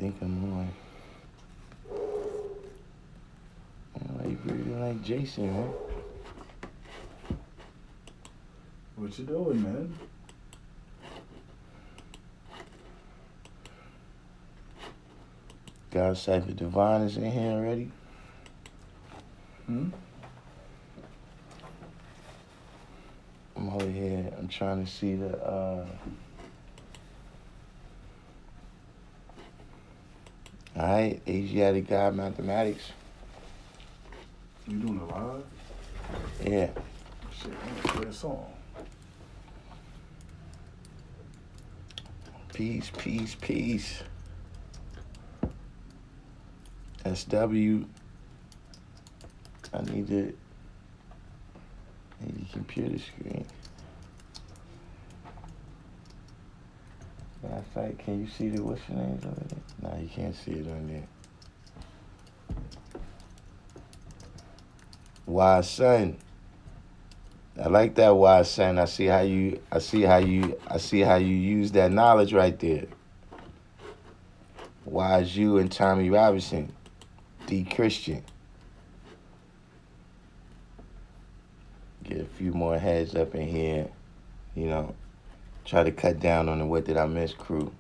think I'm on. Why you breathing like Jason, man? What you doing, man? God Cypher Divine is in here already. Hmm? I'm over here. I'm trying to see the Alright, Asiatic God Mathematics. You doing it live? Yeah. Shit, I'm gonna play a song. Peace, peace, peace. SW. I need the computer screen. Matter of fact, can you see the what's your names over there? No, you can't see it on there. Wise son. I like that, wise son. I see how you use that knowledge right there. Wise you and Tommy Robinson. D Christian. Get a few more heads up in here, you know. Try to cut down on the What Did I Miss crew.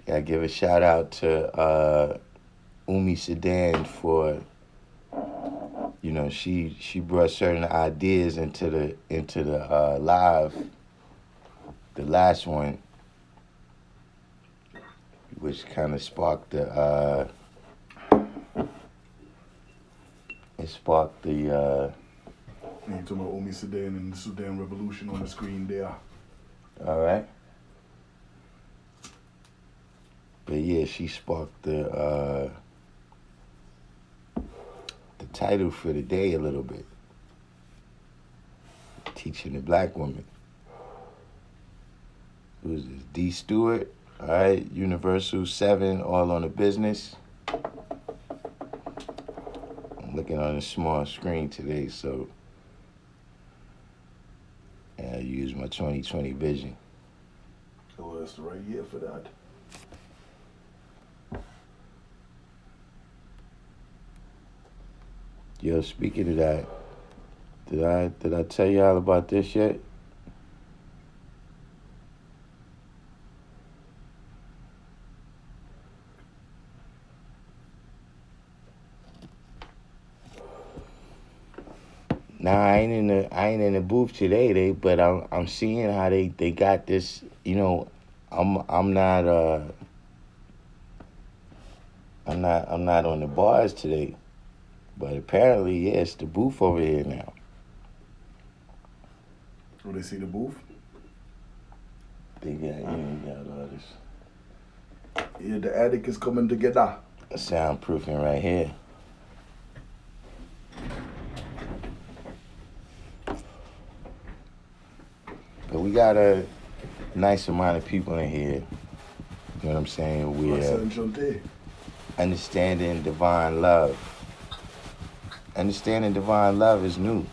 Gotta give a shout out to Umi Sedan for, you know, she brought certain ideas into the live, the last one, which kind of sparked the You talking about Omi Sudan and the Sudan Revolution on the screen there. All right. But yeah, she sparked the title for the day a little bit. Teaching the black woman. Who's this? D Stewart. All right. Universal 7, all on the business. I'm looking on a small screen today, so I use my 20/20 vision. Oh, that's the right year for that. Yo, speaking of that, did I tell y'all about this yet? Nah, I ain't in the booth today, but I'm seeing how they got this, you know, I'm not on the bars today. But apparently, yeah, it's the booth over here now. Oh, they see the booth? They got all this. Yeah, the attic is coming together. Soundproofing right here. But we got a nice amount of people in here. You know what I'm saying? We're understanding divine love. Understanding divine love is new.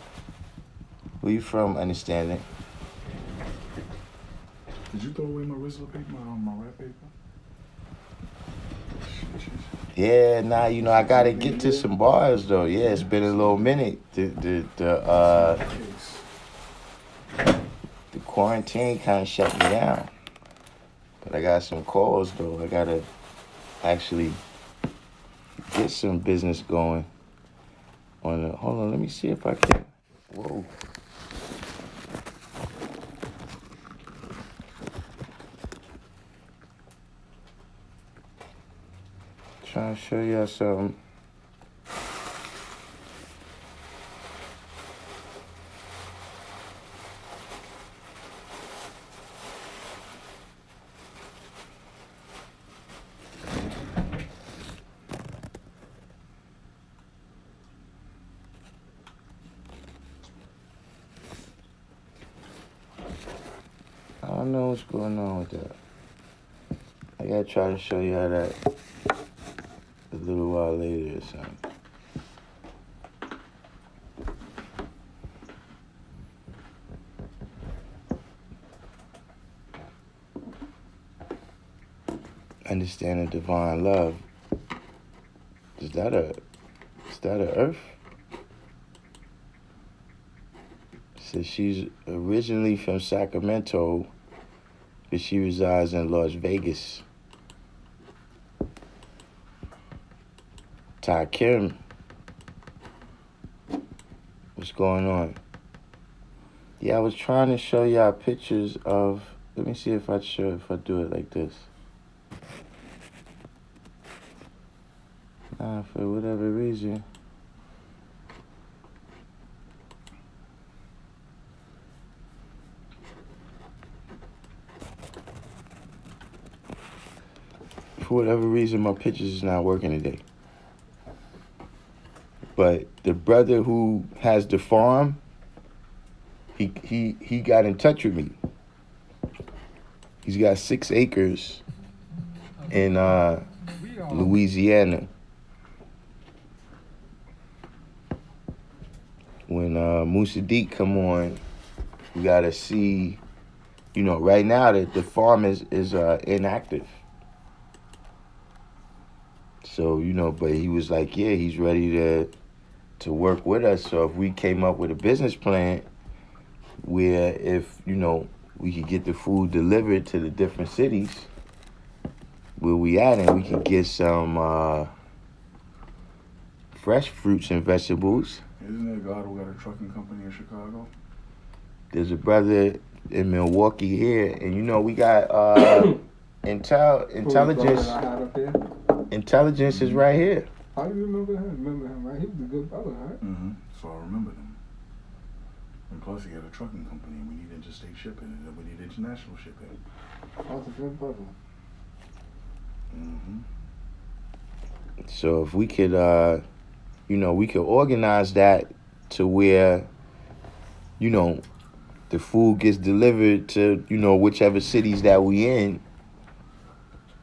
Where you from, understanding? Did you throw away my Rizzler paper, my rap paper? Yeah, nah, you know, I gotta get to some bars though. Yeah, it's been a little minute. The quarantine kind of shut me down. But I got some calls though. I gotta actually get some business going. Hold on, let me see if I can. Whoa. Trying to show y'all something. I don't know what's going on with that. I gotta try to show y'all that a little while later or something. understanding divine love. Is that a earth? Says she's originally from Sacramento, but she resides in Las Vegas. Darkim, what's going on? Yeah, I was trying to show y'all pictures of. Let me see if I do it like this. For whatever reason. For whatever reason, my pictures is not working today. But the brother who has the farm, he got in touch with me. He's got 6 acres in Louisiana. When Musaddiq come on, we gotta see, right now the farm is inactive. So, but he was like, yeah, he's ready to work with us. So if we came up with a business plan where if, we could get the food delivered to the different cities where we at, and we could get some fresh fruits and vegetables. Isn't there a God who got a trucking company in Chicago? There's a brother in Milwaukee here, and we got intelligence. Intelligence is right here. How do you remember him? Remember him, right? He was a good brother, right? Mm-hmm. So I remembered him. And plus, he had a trucking company, and we need interstate shipping, and then we need international shipping. That's a good brother. Mm-hmm. So if we could, we could organize that to where, the food gets delivered to, whichever cities that we in.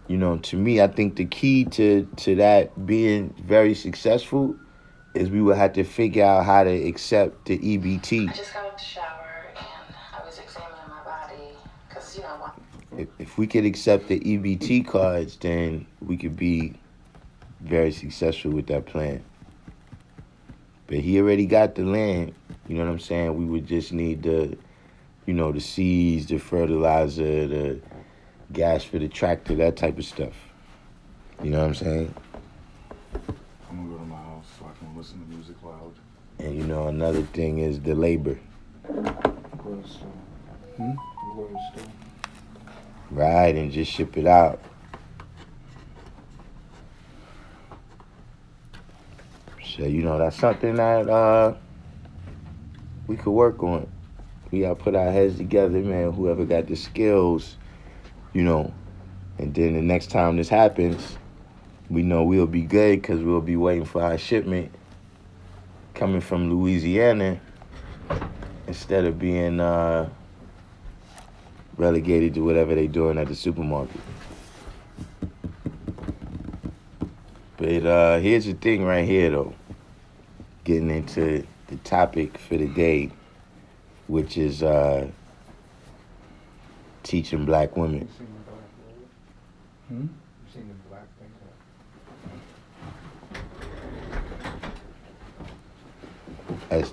To me, I think the key to that being very successful is we would have to figure out how to accept the EBT. I just got out the shower and I was examining my body because, If we could accept the EBT cards, then we could be very successful with that plan. But he already got the land, you know what I'm saying? We would just need the seeds, the fertilizer, the gas for the tractor, that type of stuff. You know what I'm saying? I'm gonna go to my house so I can listen to music loud. And another thing is the labor. Go to the store. Go to the store. Right, and just ship it out. So, that's something that we could work on. We gotta put our heads together, man. Whoever got the skills, and then the next time this happens, we know we'll be good because we'll be waiting for our shipment coming from Louisiana instead of being relegated to whatever they're doing at the supermarket. But here's the thing right here, though. Getting into the topic for the day, which is teaching black women. You seen the black lady? Hmm? You seen the black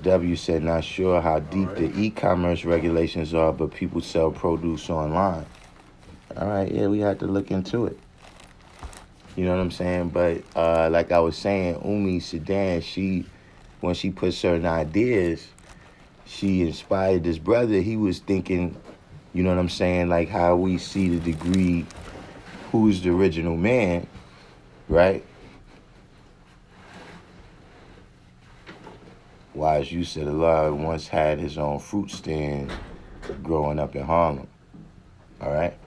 thing? SW said, not sure how deep the e-commerce regulations are, but people sell produce online. All right, yeah, we had to look into it. You know what I'm saying? But like I was saying, Sedan, when she put certain ideas, she inspired this brother. He was thinking, you know what I'm saying, like how we see the degree, who's the original man, right? Why, as you said, Allah once had his own fruit stand growing up in Harlem. All right?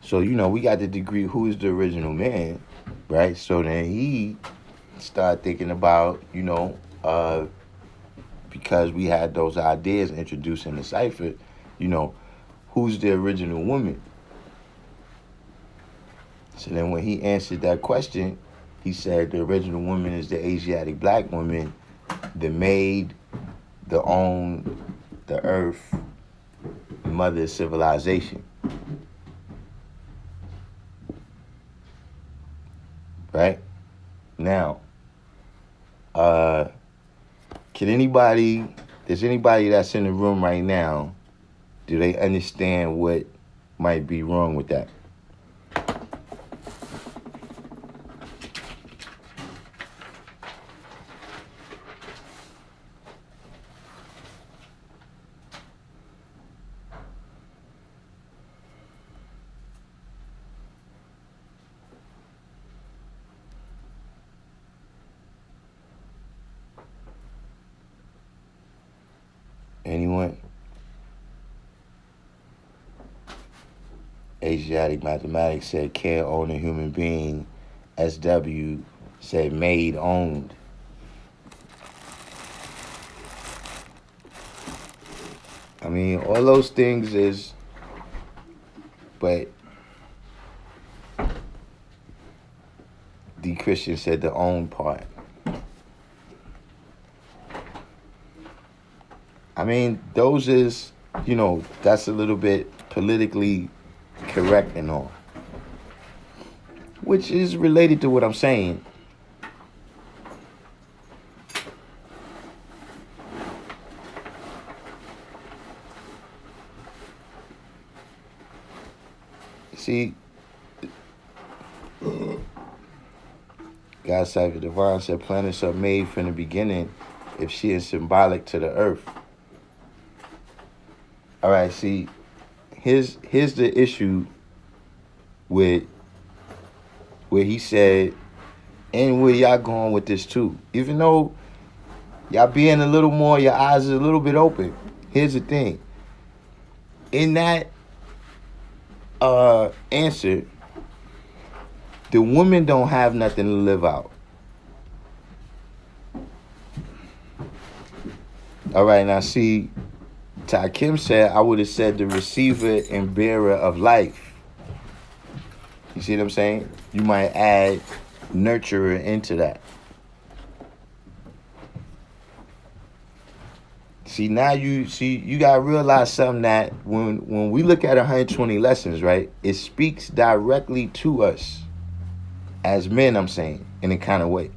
So, we got the degree, who is the original man, right? So then he started thinking about, because we had those ideas introducing the cipher, who's the original woman? So then when he answered that question, he said the original woman is the Asiatic black woman that made, that owned the earth, the mother of civilization. right? Now, does anybody that's in the room right now, do they understand what might be wrong with that? Anyone? Asiatic Mathematics said can't own a human being. SW said made owned. I mean, all those things is, but the Christian said the own part. I mean, those is, that's a little bit politically correct and all, which is related to what I'm saying. See, God Cypher Divine said planets are made from the beginning if she is symbolic to the earth. All right, see, here's the issue with where he said, and where y'all going with this too. Even though y'all being a little more, your eyes are a little bit open. Here's the thing. In that answer, the women don't have nothing to live out. All right, now see, Darkim said, I would have said the receiver and bearer of life. You see what I'm saying? You might add nurturer into that. See, now you gotta realize something, that when we look at 120 lessons, right, it speaks directly to us as men, I'm saying, in a kind of way.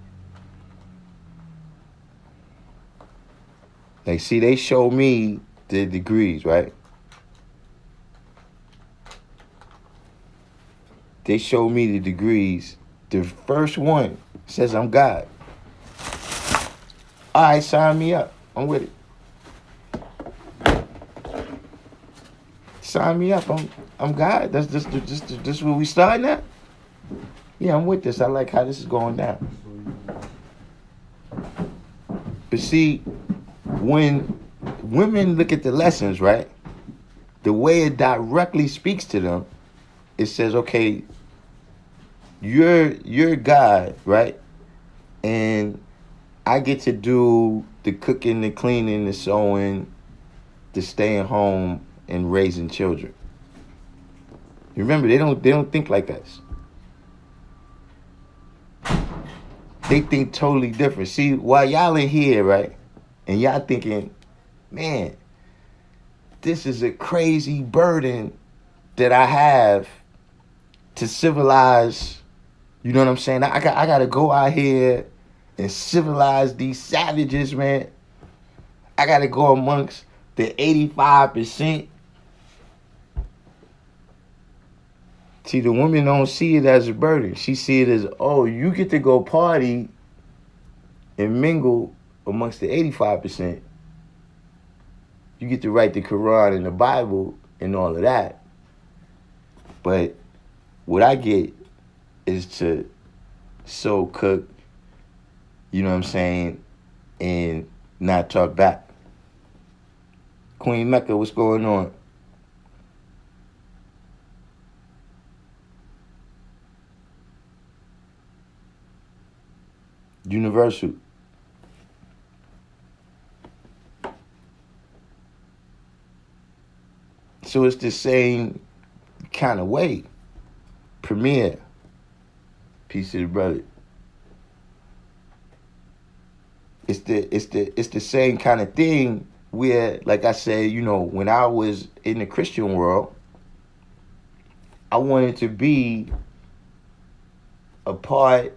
Like, see, they show me the degrees, right? They show me the degrees. The first one says I'm God. All right, sign me up. I'm with it. Sign me up. I'm God. That's just where we starting at. Yeah, I'm with this. I like how this is going down. But see, when women look at the lessons, right, the way it directly speaks to them, it says, okay, you're God, right? And I get to do the cooking, the cleaning, the sewing, the staying home and raising children. You remember, they don't think like us. They think totally different. See, while y'all in here, right, and y'all thinking, man, this is a crazy burden that I have to civilize. You know what I'm saying? I got to go out here and civilize these savages, man. I got to go amongst the 85%. See, the women don't see it as a burden. She see it as, oh, you get to go party and mingle amongst the 85%. You get to write the Quran and the Bible and all of that. But what I get is to sew, cook, you know what I'm saying, and not talk back. Queen Mecca, what's going on? Universal. So it's the same kind of way. Premier. Peace to the brother. It's the same kind of thing where, like I said, you know, when I was in the Christian world, I wanted to be a part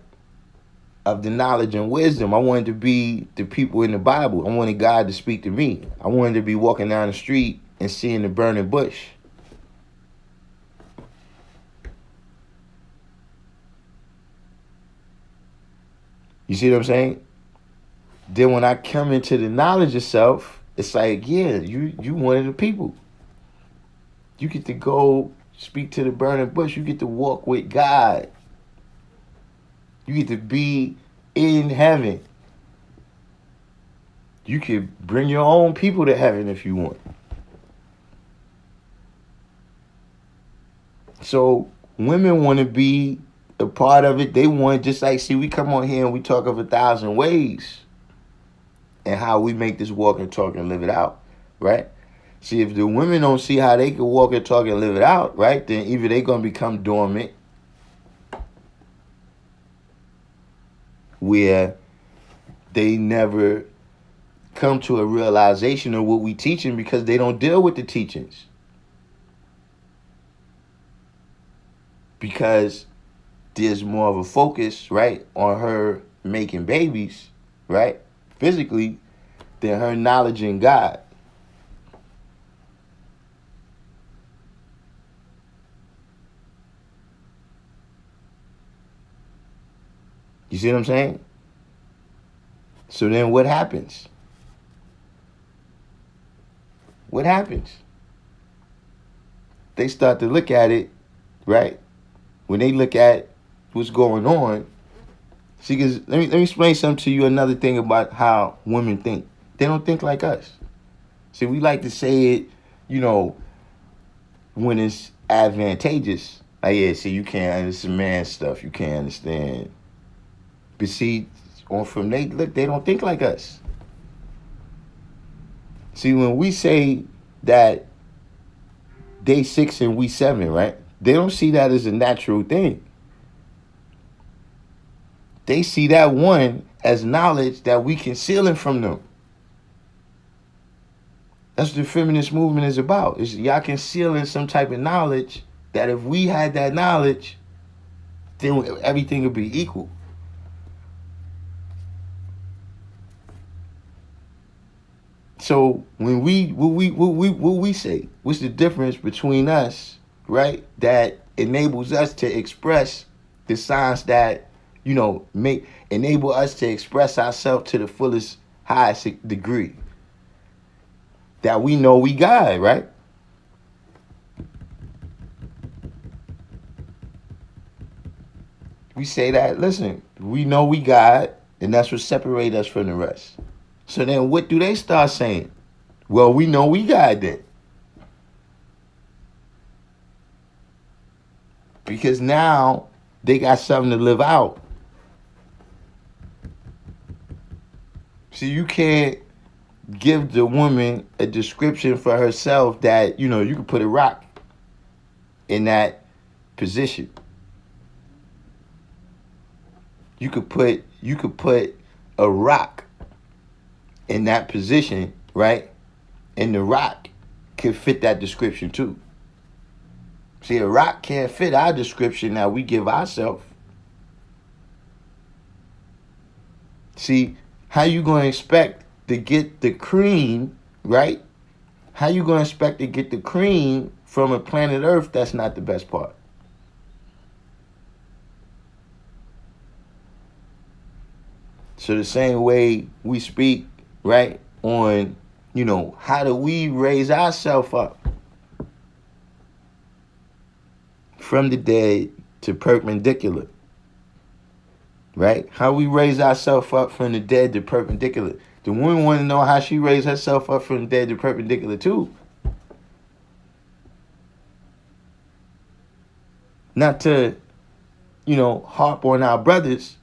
of the knowledge and wisdom. I wanted to be the people in the Bible. I wanted God to speak to me. I wanted to be walking down the street and seeing the burning bush. You see what I'm saying? Then when I come into the knowledge of self, it's like, yeah, you one of the people. You get to go speak to the burning bush. You get to walk with God. You get to be in heaven. You can bring your own people to heaven if you want. So women want to be a part of it. They want, just like, see, we come on here and we talk of 1,000 ways and how we make this walk and talk and live it out, right? See, if the women don't see how they can walk and talk and live it out, right, then either they're going to become dormant, where they never come to a realization of what we teaching because they don't deal with the teachings. Because there's more of a focus, right, on her making babies, right, physically, than her knowledge in God. You see what I'm saying? So then what happens? What happens? They start to look at it, right? When they look at what's going on, see, because let me explain something to you, another thing about how women think. They don't think like us. See, we like to say it, when it's advantageous. Like, yeah, see, you can't, it's some man stuff, you can't understand. But see, they don't think like us. See, when we say that day 6 and we 7, right? They don't see that as a natural thing. They see that one as knowledge that we concealing from them. That's what the feminist movement is about. Is y'all concealing some type of knowledge that if we had that knowledge, then everything would be equal. So when what we say, what's the difference between us, right? That enables us to express the signs that, enable us to express ourselves to the fullest, highest degree. That we know we God, right? We say that, listen, we know we God, and that's what separates us from the rest. So then what do they start saying? Well, we know we God then. Because now they got something to live out. See, you can't give the woman a description for herself that, you can put a rock in that position. You could put a rock in that position, right? And the rock could fit that description too. See, a rock can't fit our description that we give ourselves. See, how you going to expect to get the cream, right? How you going to expect to get the cream from a planet Earth that's not the best part? So the same way we speak, right, on, how do we raise ourselves up from the dead to perpendicular, right? How we raise ourselves up from the dead to perpendicular. The woman want to know how she raised herself up from the dead to perpendicular too. Not to, harp on our brothers,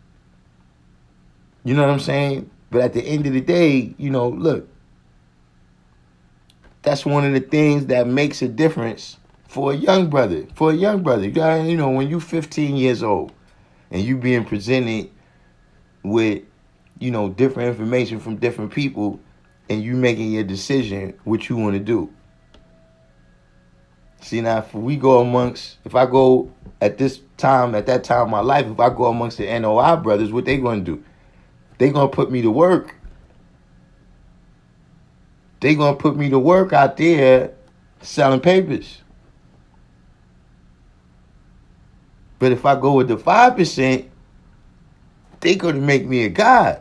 you know what I'm saying? But at the end of the day, look, that's one of the things that makes a difference for a young brother. For a young brother, when you're 15 years old and you being presented with, different information from different people and you making your decision what you want to do. See now, if I go at that time of my life, if I go amongst the NOI brothers, what they gonna do? They gonna put me to work. They gonna put me to work out there selling papers. But if I go with the 5%, they gonna make me a god.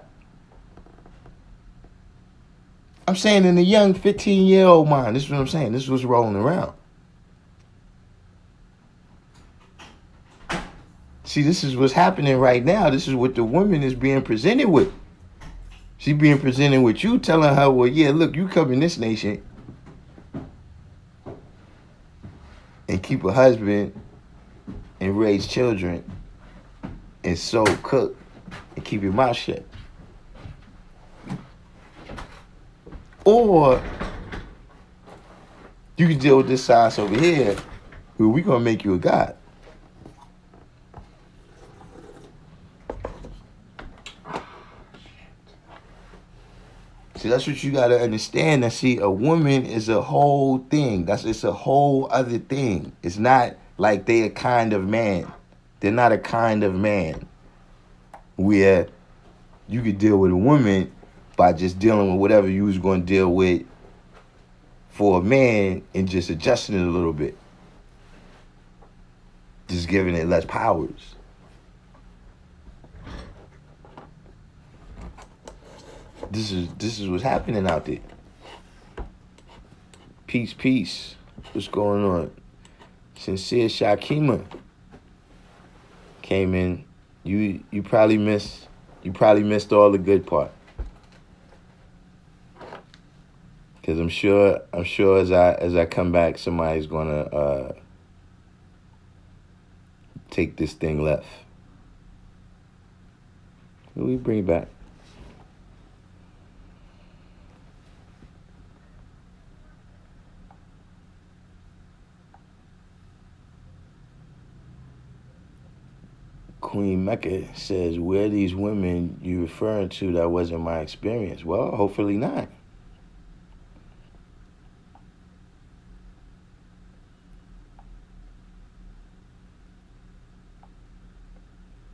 I'm saying in the young 15-year-old mind, this is what I'm saying. This is what's rolling around. See, this is what's happening right now. This is what the woman is being presented with. She's being presented with you telling her, well, yeah, look, you come in this nation and keep a husband and raise children and sew, cook, and keep your mouth shut. Or you can deal with this science over here where we're going to make you a god. See, that's what you got to understand. That, see, a woman is a whole thing. It's a whole other thing. It's not like they a kind of man. They're not a kind of man where you could deal with a woman by just dealing with whatever you was going to deal with for a man and just adjusting it a little bit. Just giving it less powers. This is what's happening out there. Peace, peace. What's going on? Sincere Shakima came in. You probably missed all the good part. Cause I'm sure as I come back, somebody's gonna take this thing left. Who we bring back? Queen Mecca says, where are these women you referring to? That wasn't my experience. Well, hopefully not.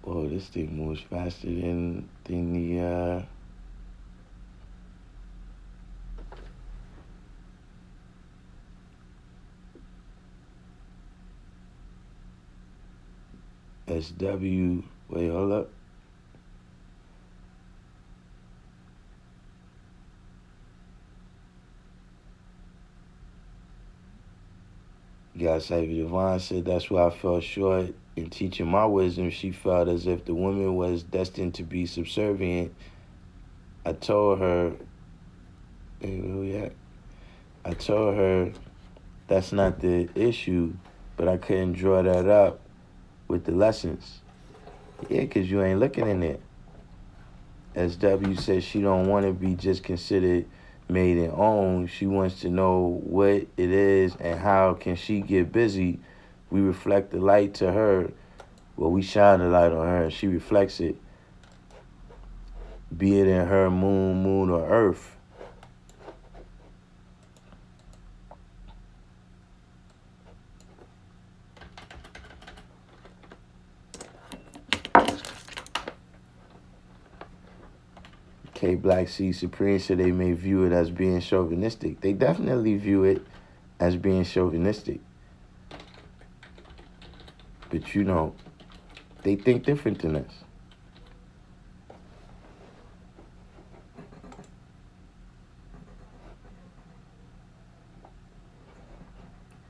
Whoa, this thing moves faster than the SW. Wait, hold up. God Saviour Divine said, that's why I fell short in teaching my wisdom. She felt as if the woman was destined to be subservient. I told her, I told her that's not the issue, but I couldn't draw that up with the lessons. Yeah, because you ain't looking in it. SW says she don't want to be just considered made and owned. She wants to know what it is and how can she get busy. We reflect the light to her. Well, we shine the light on her and she reflects it. Be it in her moon, or earth. K Black C Supreme said they may view it as being chauvinistic. They definitely view it as being chauvinistic. But they think different than us.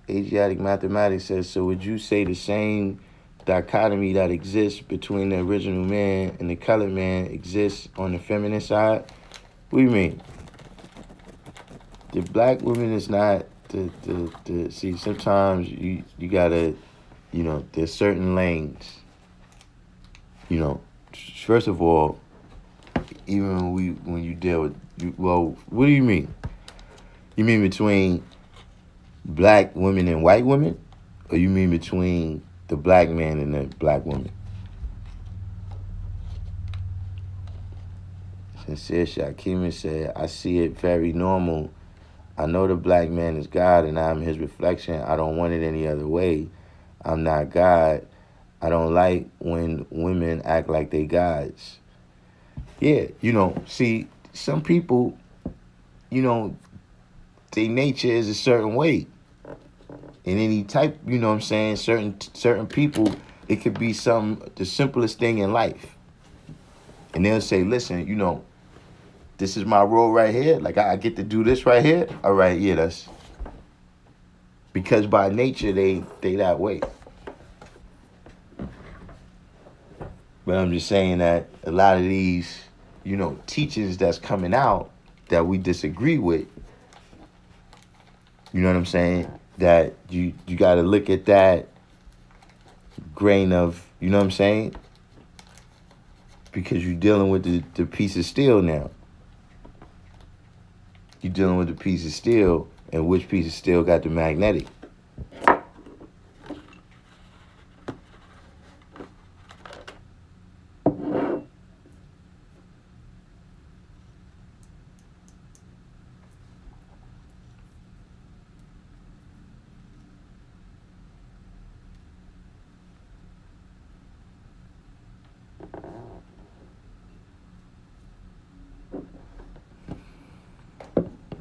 Asiatic Mathematics says, so would you say the same dichotomy that exists between the original man and the colored man exists on the feminine side? What do you mean? The black woman is not the see, sometimes you gotta, there's certain lanes. First of all, even when you deal with well, what do you mean? You mean between black women and white women? Or you mean between the black man and the black woman? Sincere Shakima said, I see it very normal I know the black man is God and I'm his reflection. I don't want it any other way. I'm not God. I don't like when women act like they gods. Yeah, see, some people, their nature is a certain way. In any type, what I'm saying, certain people, it could be the simplest thing in life. And they'll say, listen, this is my role right here. Like, I get to do this right here. All right, yeah, that's because by nature they that way. But I'm just saying that a lot of these, teachings that's coming out that we disagree with, you know what I'm saying? That you got to look at that grain of, you know what I'm saying? Because you're dealing with the piece of steel now. You're dealing with the piece of steel, and which piece of steel got the magnetic?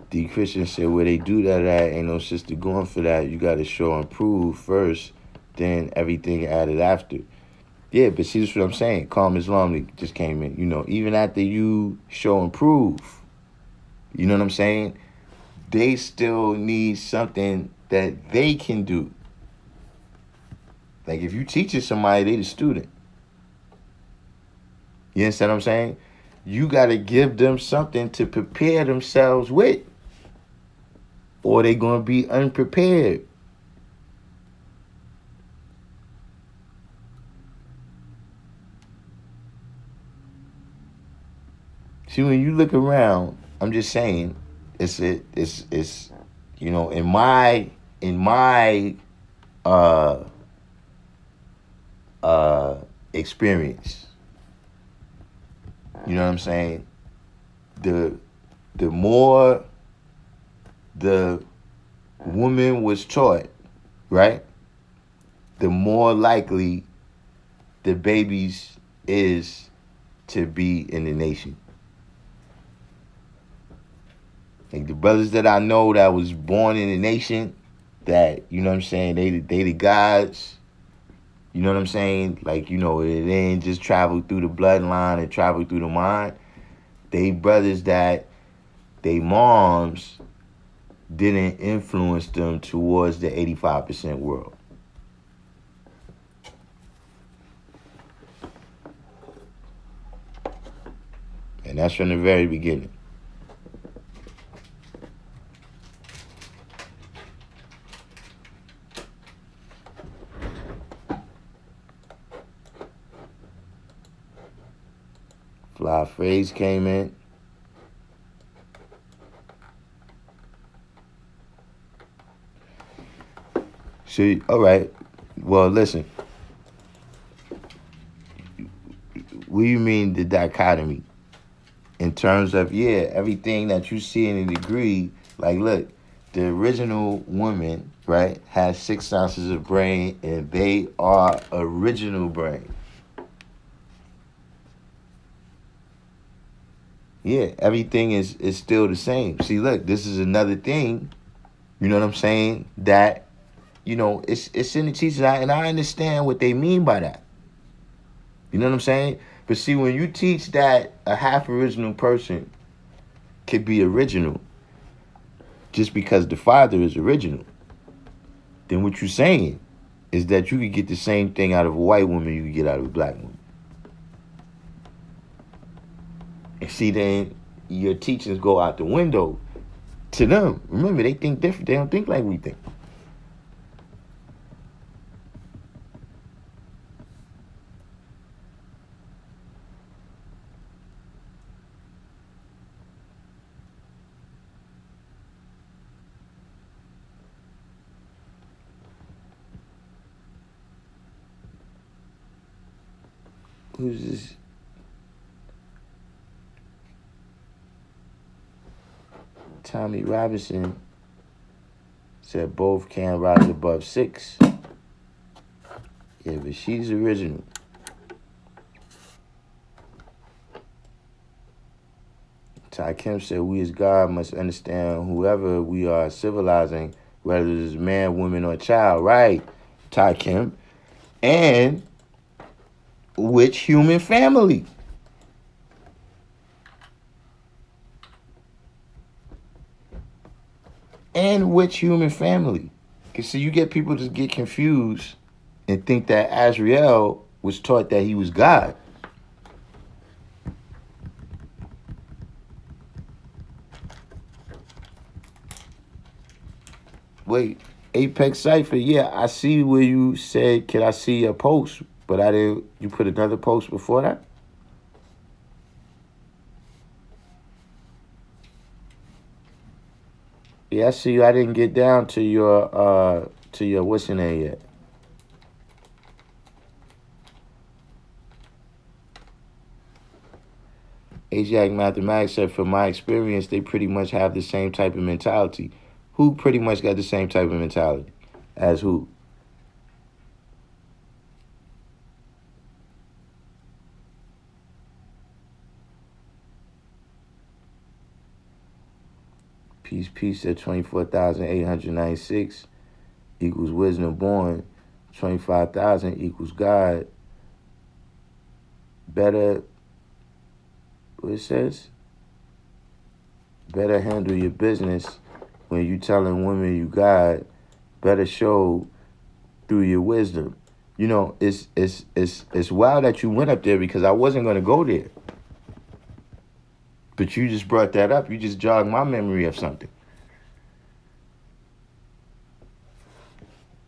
The Christians said where they do that at, ain't no sister going for that. You got to show and prove first, then everything added after. Yeah, but see, that's what I'm saying. Calm Islam just came in. Even after you show and prove, you know what I'm saying? They still need something that they can do. Like if you teaching somebody, they the student. You understand what I'm saying? You got to give them something to prepare themselves with, or they going to be unprepared. See, when you look around, I'm just saying, it's in my experience, you know what I'm saying? The more the woman was taught, right? The more likely the babies is to be in the nation. Like the brothers that I know that was born in the nation, that, you know what I'm saying, they the gods, you know what I'm saying? Like, it didn't just travel through the bloodline and travel through the mind. They brothers that they moms didn't influence them towards the 85% world. And that's from the very beginning. Fly Phrase came in. See, all right. Well, listen. What do you mean the dichotomy? In terms of, everything that you see in a degree, like, look, the original woman, right, has 6 ounces of brain, and they are original brain. Yeah, everything is still the same. See, look, this is another thing, you know what I'm saying, that, it's in the teachers, and I understand what they mean by that. You know what I'm saying? But see, when you teach that a half original person could be original just because the father is original, then what you're saying is that you could get the same thing out of a white woman you could get out of a black woman. And see, then your teachings go out the window to them. Remember, they think different. They don't think like we think. Who's this? Tommy Robinson Said both can rise above 6. Yeah, but she's original. Darkim said we as God must understand whoever we are civilizing, whether it is man, woman, or child. Right, Darkim. And which human family? And which human family? Because see, you get people to get confused and think that Azrael was taught that he was God. Wait, Apex Cypher, yeah, I see where you said, can I see a post? But I didn't, you put another post before that? Yeah, I see you. I didn't get down to your what's your name yet. Asiatic Mathematics said, from my experience, they pretty much have the same type of mentality. Who pretty much got the same type of mentality as who? Peace said 24,896 equals wisdom born. 25,000 equals God. Better, what it says? Better handle your business when you telling women you God. Better show through your wisdom. You know, it's wild that you went up there because I wasn't going to go there. But you just brought that up. You just jogged my memory of something.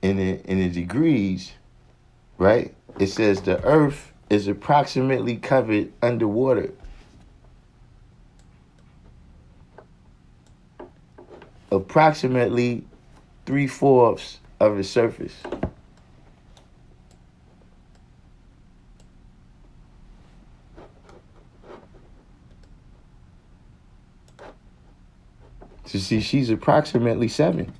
In the degrees, right? It says the earth is approximately covered underwater. Approximately 3/4 of its surface. So see, she's approximately 7.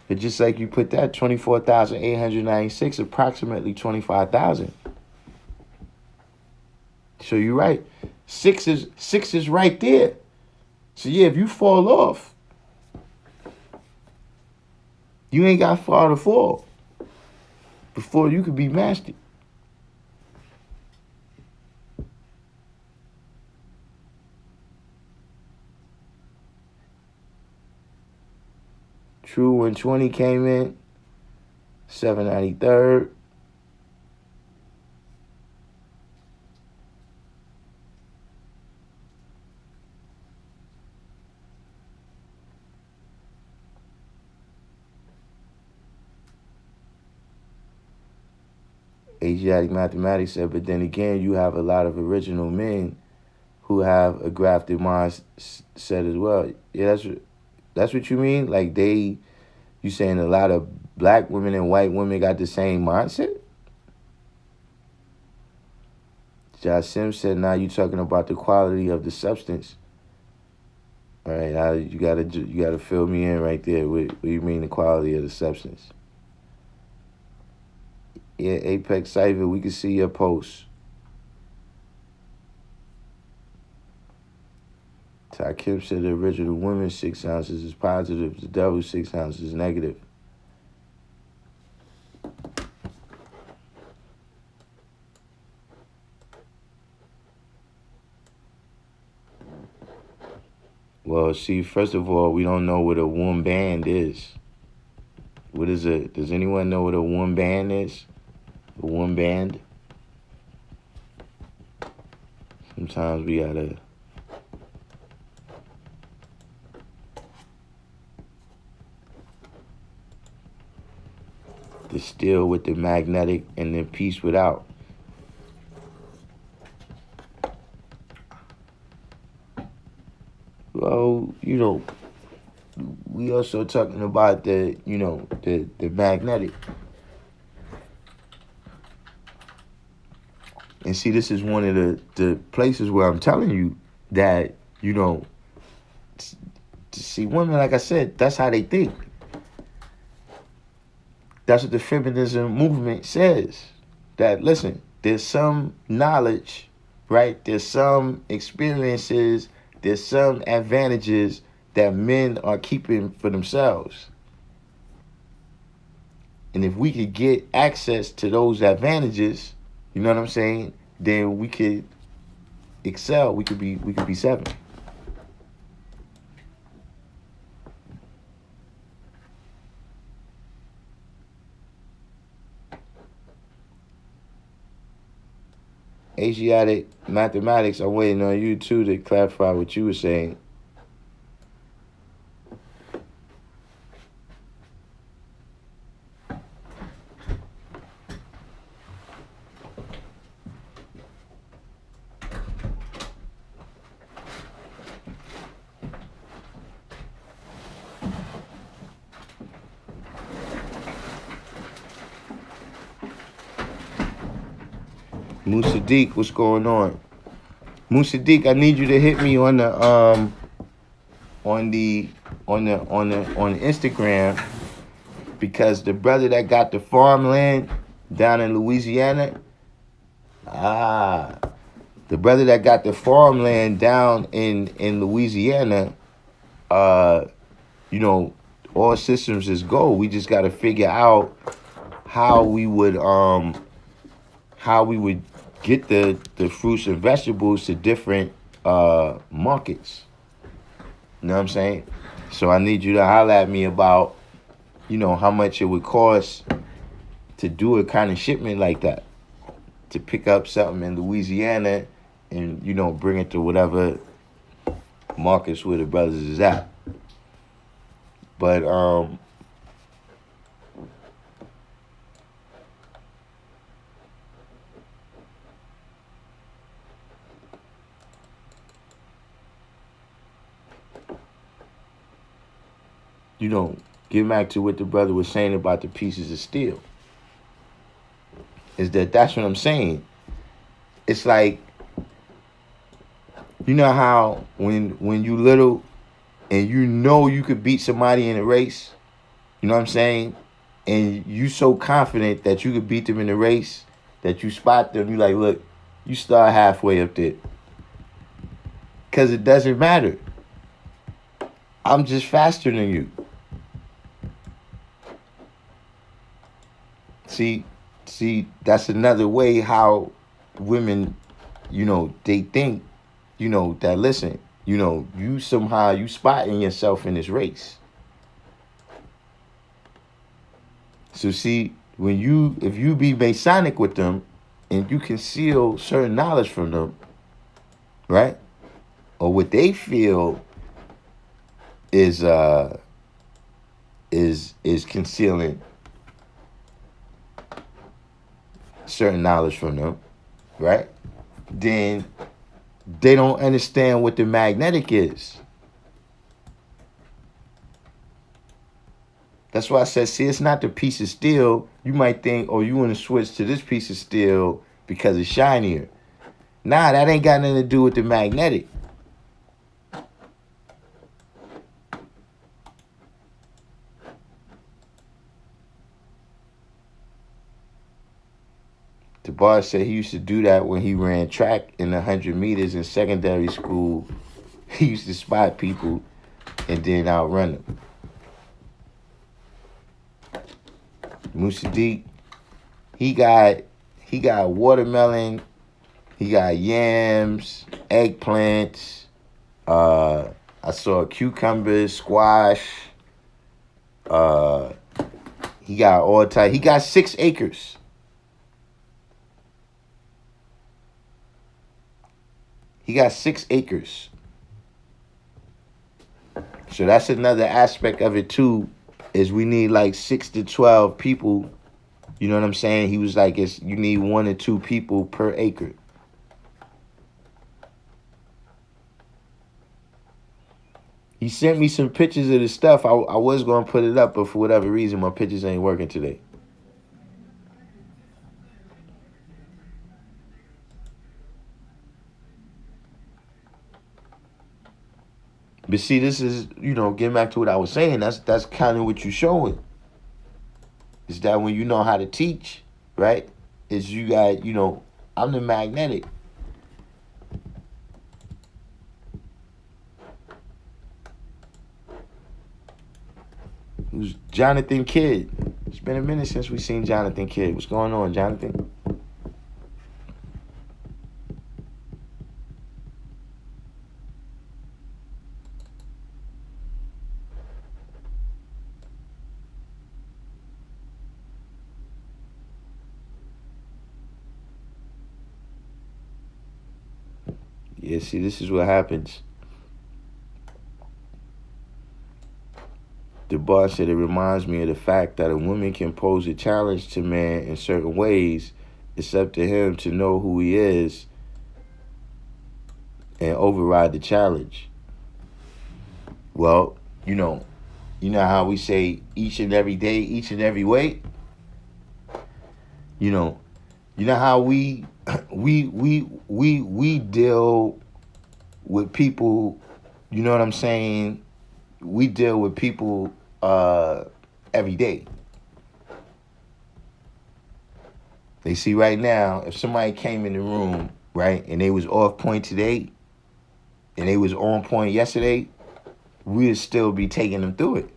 But just like you put that 24,896, approximately 25,000. So you're right. 6 is right there. So yeah, if you fall off, you ain't got far to fall before you could be mastered. True 120 came in, 793rd. Asiatic Mathematics said, but then again, you have a lot of original men who have a grafted mindset as well. Yeah, that's what you mean? Like you saying a lot of black women and white women got the same mindset? Josh Sims said, now you talking about the quality of the substance. All right, now you gotta fill me in right there. What do you mean the quality of the substance? Yeah, Apex Cypher, we can see your post. Darkim said the original woman 6 ounces is positive, the devil 6 ounces is negative. Well, see, first of all, we don't know what a womb band is. What is it? Does anyone know what a womb band is? A womb band? Sometimes we gotta distill with the magnetic and then peace without. Well, we also talking about the magnetic. And see, this is one of the places where I'm telling you that, to see women, like I said, that's how they think. That's what the feminism movement says. That, listen, there's some knowledge, right? There's some experiences, there's some advantages that men are keeping for themselves. And if we could get access to those advantages, you know what I'm saying, then we could excel. We could be seven. Asiatic mathematics, I'm waiting on you too to clarify what you were saying. Musadik, what's going on? Musadik, I need you to hit me on the Instagram, because the brother that got the farmland down in Louisiana, the brother that got the farmland down in Louisiana, all systems is go. We just got to figure out how we would get the fruits and vegetables to different markets. You know what I'm saying? So I need you to holler at me about, how much it would cost to do a kind of shipment like that, to pick up something in Louisiana and, bring it to whatever markets where the brothers is at. But get back to what the brother was saying about the pieces of steel. That's what I'm saying. It's like, you know how when you little and you could beat somebody in a race, you know what I'm saying? And you so confident that you could beat them in the race that you spot them, you like, look, you start halfway up there. Because it doesn't matter. I'm just faster than you. See, that's another way how women, they think, that listen, you somehow you spotting yourself in this race. So see, if you be Masonic with them and you conceal certain knowledge from them, right? Or what they feel is concealing certain knowledge from them, right? Then they don't understand what the magnetic is. That's why I said, see, it's not the piece of steel. You might think, oh, you want to switch to this piece of steel because it's shinier. Nah, that ain't got nothing to do with the magnetic. Tabar said he used to do that when he ran track in the 100 meters in secondary school. He used to spot people and then outrun them. Musadik, he got watermelon, he got yams, eggplants, I saw cucumbers, squash, he got all type. He got 6 acres. He got 6 acres. So that's another aspect of it too, is we need like 6 to 12 people. You know what I'm saying? He was like, you need 1 or 2 people per acre. He sent me some pictures of the stuff. I was going to put it up, but for whatever reason, my pictures ain't working today. But see, this is, getting back to what I was saying, that's kind of what you're showing. Is that when you know how to teach, right? Is you got, I'm the magnetic. Who's Jonathan Kidd? It's been a minute since we've seen Jonathan Kidd. What's going on, Jonathan? Yeah, see, this is what happens. The boss said it reminds me of the fact that a woman can pose a challenge to man in certain ways. It's up to him to know who he is and override the challenge. Well, you know how we say each and every day, each and every way. You know how we deal with people. You know what I'm saying? We deal with people every day. They see right now, if somebody came in the room, right, and they was off point today, and they was on point yesterday, we'd still be taking them through it.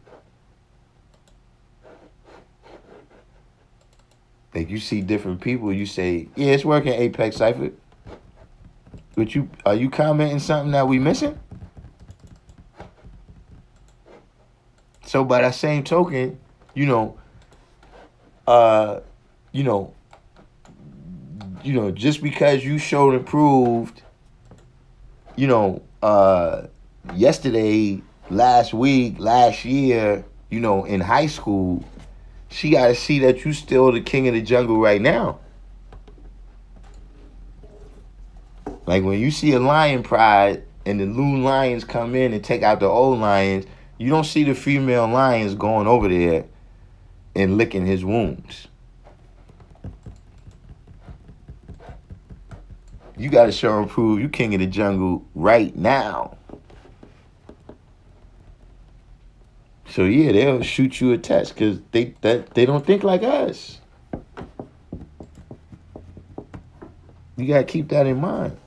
Like, you see different people, you say, yeah, it's working, Apex Cypher. But are you commenting something that we missing? So by that same token, just because you showed and proved, yesterday, last week, last year, in high school, she got to see that you still the king of the jungle right now. Like when you see a lion pride and the loon lions come in and take out the old lions, you don't see the female lions going over there and licking his wounds. You got to show and prove you king of the jungle right now. So yeah, they'll shoot you a test because they don't think like us. You got to keep that in mind.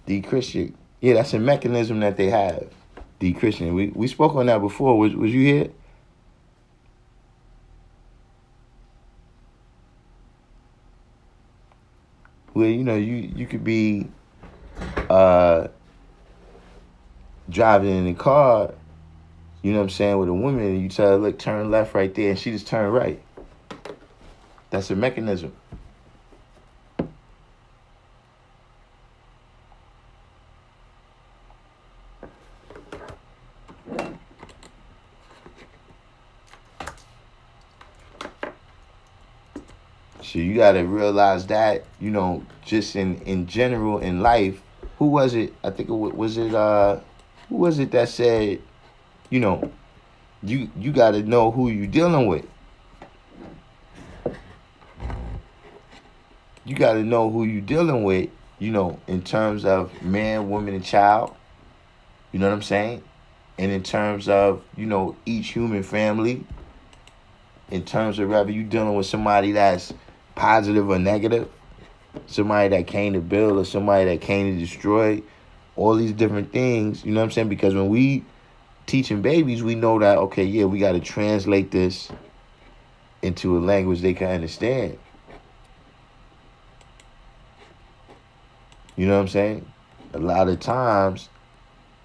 De-Christian. Yeah, that's a mechanism that they have. De-Christian. We spoke on that before. Was you here? Well, you could be driving in a car, with a woman, and you tell her, look, turn left right there, and she just turn right. That's a mechanism. So you got to realize that, just in general in life, who was it? I think who was it that said, you got to know who you're dealing with. You got to know who you're dealing with, in terms of man, woman, and child. You know what I'm saying? And in terms of, each human family, in terms of whether you're dealing with somebody that's positive or negative, somebody that came to build or somebody that came to destroy, all these different things, you know what I'm saying? Because when we teaching babies, we know that, okay, yeah, we got to translate this into a language they can understand. You know what I'm saying? A lot of times,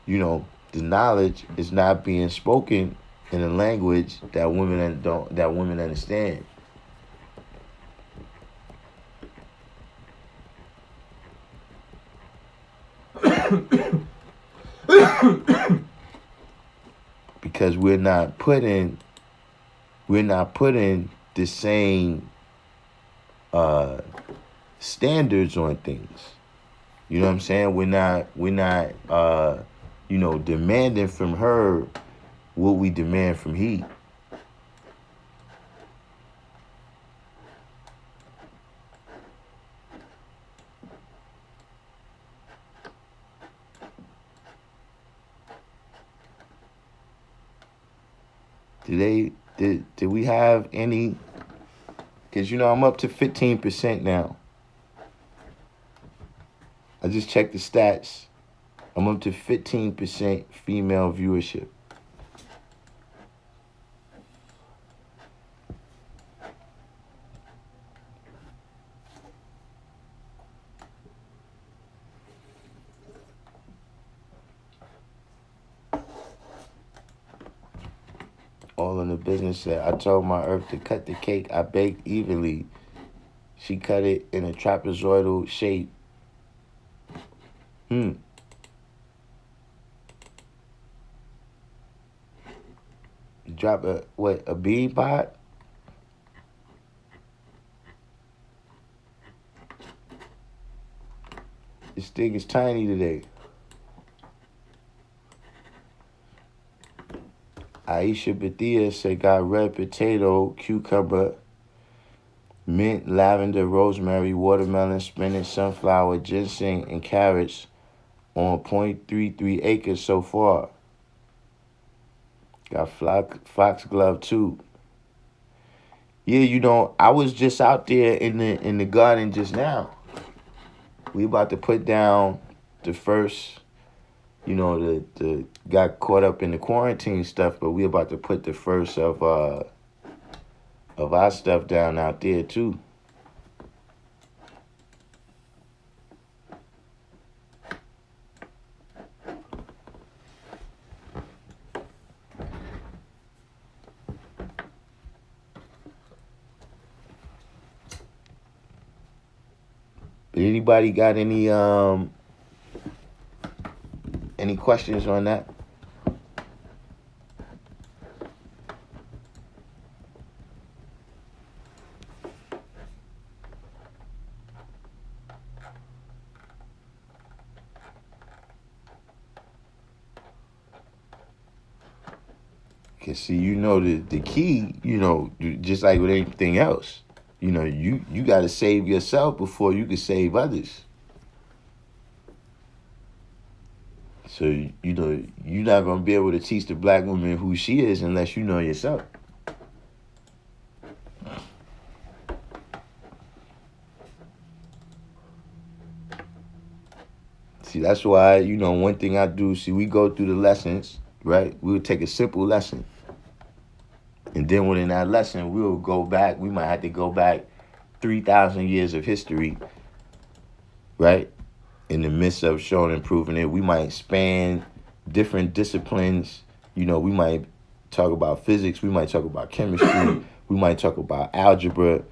the knowledge is not being spoken in a language that women understand. Because we're not putting the same standards on things. You know what I'm saying? We're not demanding from her what we demand from he. Did we have any? Because I'm up to 15% now. I just checked the stats. I'm up to 15% female viewership. All in the business that I told my earth to cut the cake. I baked evenly. She cut it in a trapezoidal shape. Drop a bean pot? This thing is tiny today. Aisha Bethia said got red potato, cucumber, mint, lavender, rosemary, watermelon, spinach, sunflower, ginseng, and carrots on 0.33 acres so far. Got foxglove too. Yeah, I was just out there in the garden just now. We about to put down the first, the got caught up in the quarantine stuff, but we about to put the first of our stuff down out there too. Anybody got any questions on that? Cause see, the key, just like with anything else, you got to save yourself before you can save others. So, you're not going to be able to teach the black woman who she is unless you know yourself. See, that's why, one thing I do, we go through the lessons, right? We'll take a simple lesson. And then within that lesson, we'll go back. We might have to go back 3,000 years of history, right? In the midst of showing and proving it, we might span different disciplines. We might talk about physics. We might talk about chemistry. We might talk about algebra,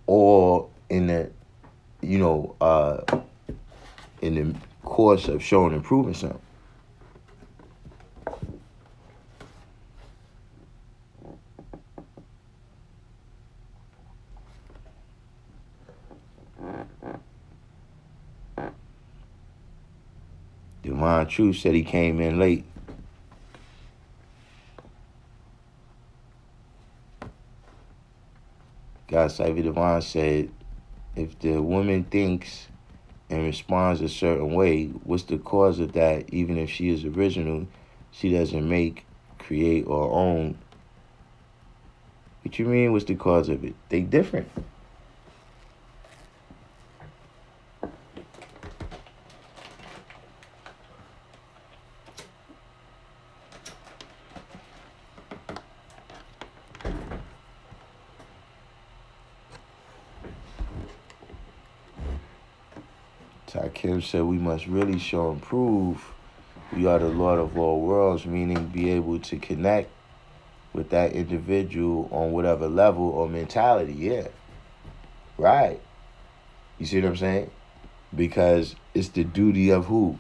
or in the, in the course of showing and proving something. Divine Truth said he came in late. God Cypher Divine said, if the woman thinks and responds a certain way, what's the cause of that? Even if she is original, she doesn't make, create, or own. What you mean, what's the cause of it? They different. Darkim said we must really show and prove we are the Lord of all worlds, meaning be able to connect with that individual on whatever level or mentality. Yeah. Right. You see what I'm saying? Because it's the duty of who?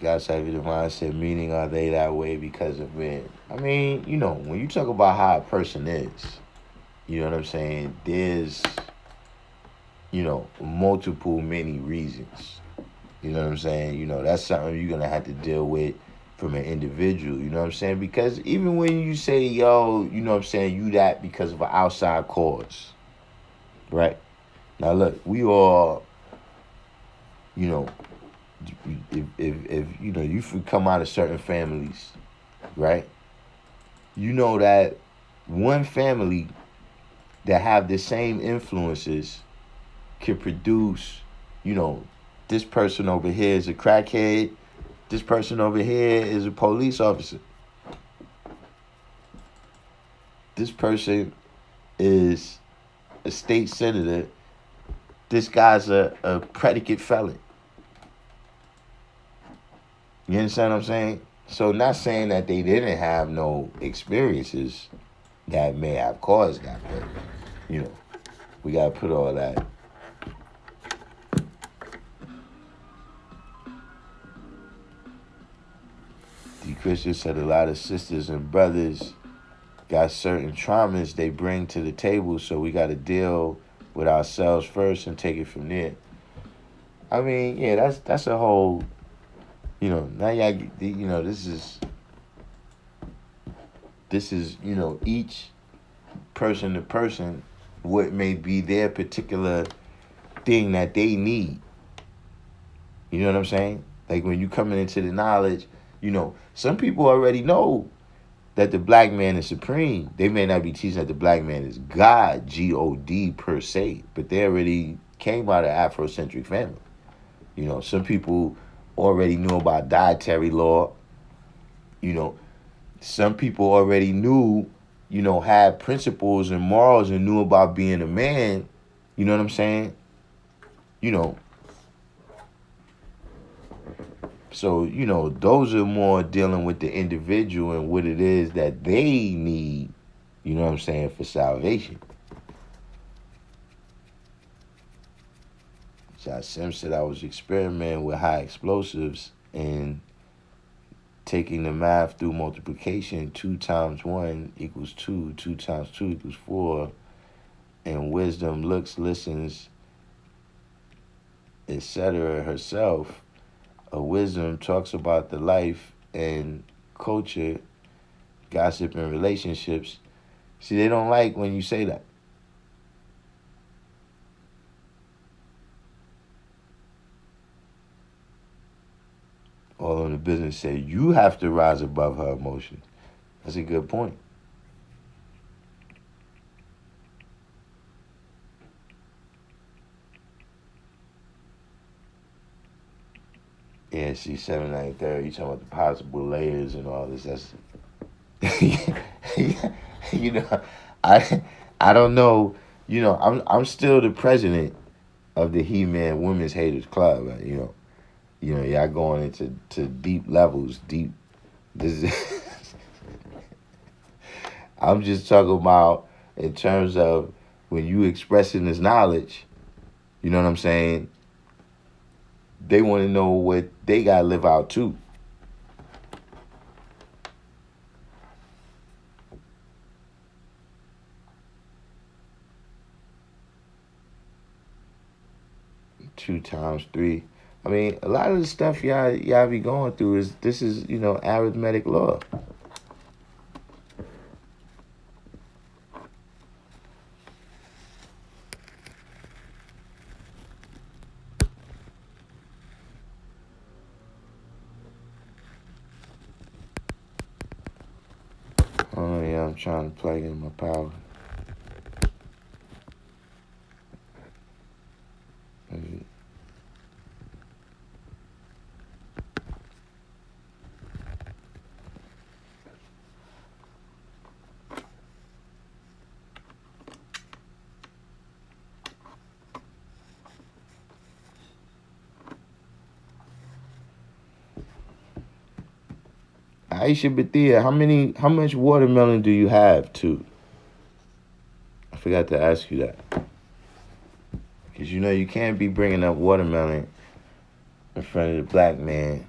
God Savage Divine said, meaning are they that way because of men? I mean, when you talk about how a person is, you know what I'm saying? There's, multiple, many reasons. You know what I'm saying? That's something you're going to have to deal with from an individual. You know what I'm saying? Because even when you say, yo, you know what I'm saying, you that because of an outside cause, right? Now, look, we all, if you come out of certain families, right? You know that one family that have the same influences can produce, this person over here is a crackhead, this person over here is a police officer. This person is a state senator. This guy's a predicate felon. You understand what I'm saying? So not saying that they didn't have no experiences that may have caused that, but, we got to put all that. D. Christian said a lot of sisters and brothers got certain traumas they bring to the table, so we got to deal with ourselves first and take it from there. I mean, yeah, that's a whole, now y'all, this is, each person to person, what may be their particular thing that they need. You know what I'm saying? Like when you coming into the knowledge, some people already know that the black man is supreme. They may not be teaching that the black man is God, G-O-D per se, but they already came out of Afrocentric family. Some people already knew about dietary law. Some people already knew, had principles and morals and knew about being a man. You know what I'm saying? So, those are more dealing with the individual and what it is that they need, you know what I'm saying, for salvation. Josh Sim said I was experimenting with high explosives and taking the math through multiplication. 2 times 1 equals 2. 2 times 2 equals 4. And wisdom looks, listens, etc. herself. A wisdom talks about the life and culture, gossip and relationships. See, they don't like when you say that. All in the business say you have to rise above her emotions. That's a good point. Yeah, see, 793, you talking about the possible layers and all this. That's, I don't know. I'm still the president of the He-Man Women's Haters Club. Right? Y'all going into deep levels, deep. This is I'm just talking about in terms of when you expressing this knowledge. You know what I'm saying? They want to know what they got to live out too. Two times 3. I mean, a lot of the stuff y'all be going through is arithmetic law. Oh yeah, I'm trying to plug in my power. Aisha Bethia, how much watermelon do you have too? I forgot to ask you that. Because you can't be bringing up watermelon in front of the black man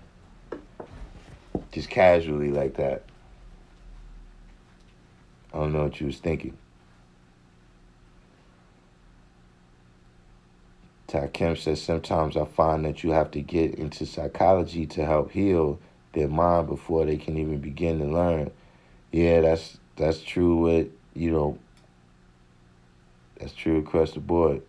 Just casually like that. I don't know what you was thinking. Darkim says, sometimes I find that you have to get into psychology to help heal their mind before they can even begin to learn. Yeah, that's true with, that's true across the board.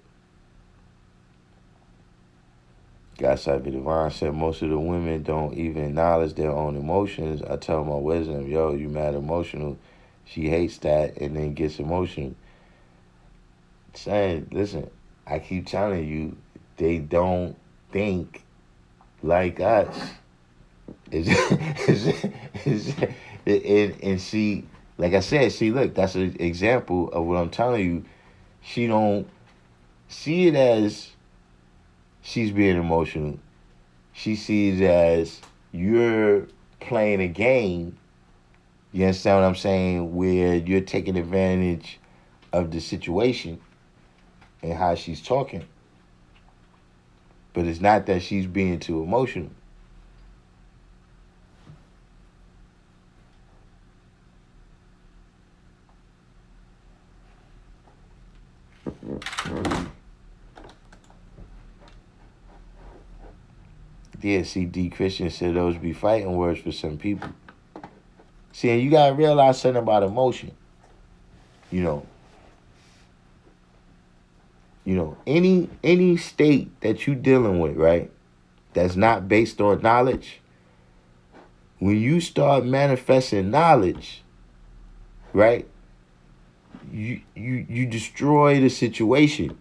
God's Divine said most of the women don't even acknowledge their own emotions. I tell my wisdom, yo, you mad emotional. She hates that and then gets emotional. Saying, listen, I keep telling you, they don't think like us. And she, like I said, see, look, that's an example of what I'm telling you. She don't see it as she's being emotional. She sees it as you're playing a game. You understand what I'm saying? Where you're taking advantage of the situation and how she's talking. But it's not that she's being too emotional. Yeah, see, D. Christian said those be fighting words for some people. See, and you gotta realize something about emotion. You know, any state that you dealing with, right? That's not based on knowledge. When you start manifesting knowledge, right? You destroy the situation.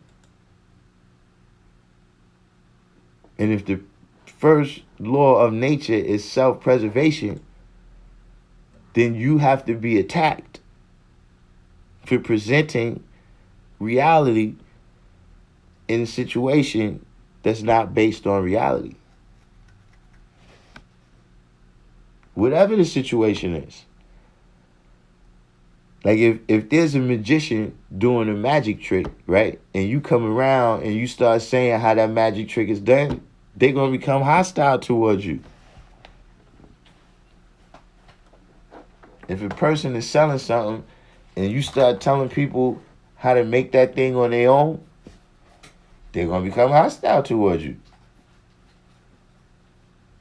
And if the first law of nature is self-preservation, then you have to be attacked for presenting reality in a situation that's not based on reality. Whatever the situation is. Like if there's a magician doing a magic trick, right? And you come around and you start saying how that magic trick is done, they're going to become hostile towards you. If a person is selling something and you start telling people how to make that thing on their own, they're going to become hostile towards you.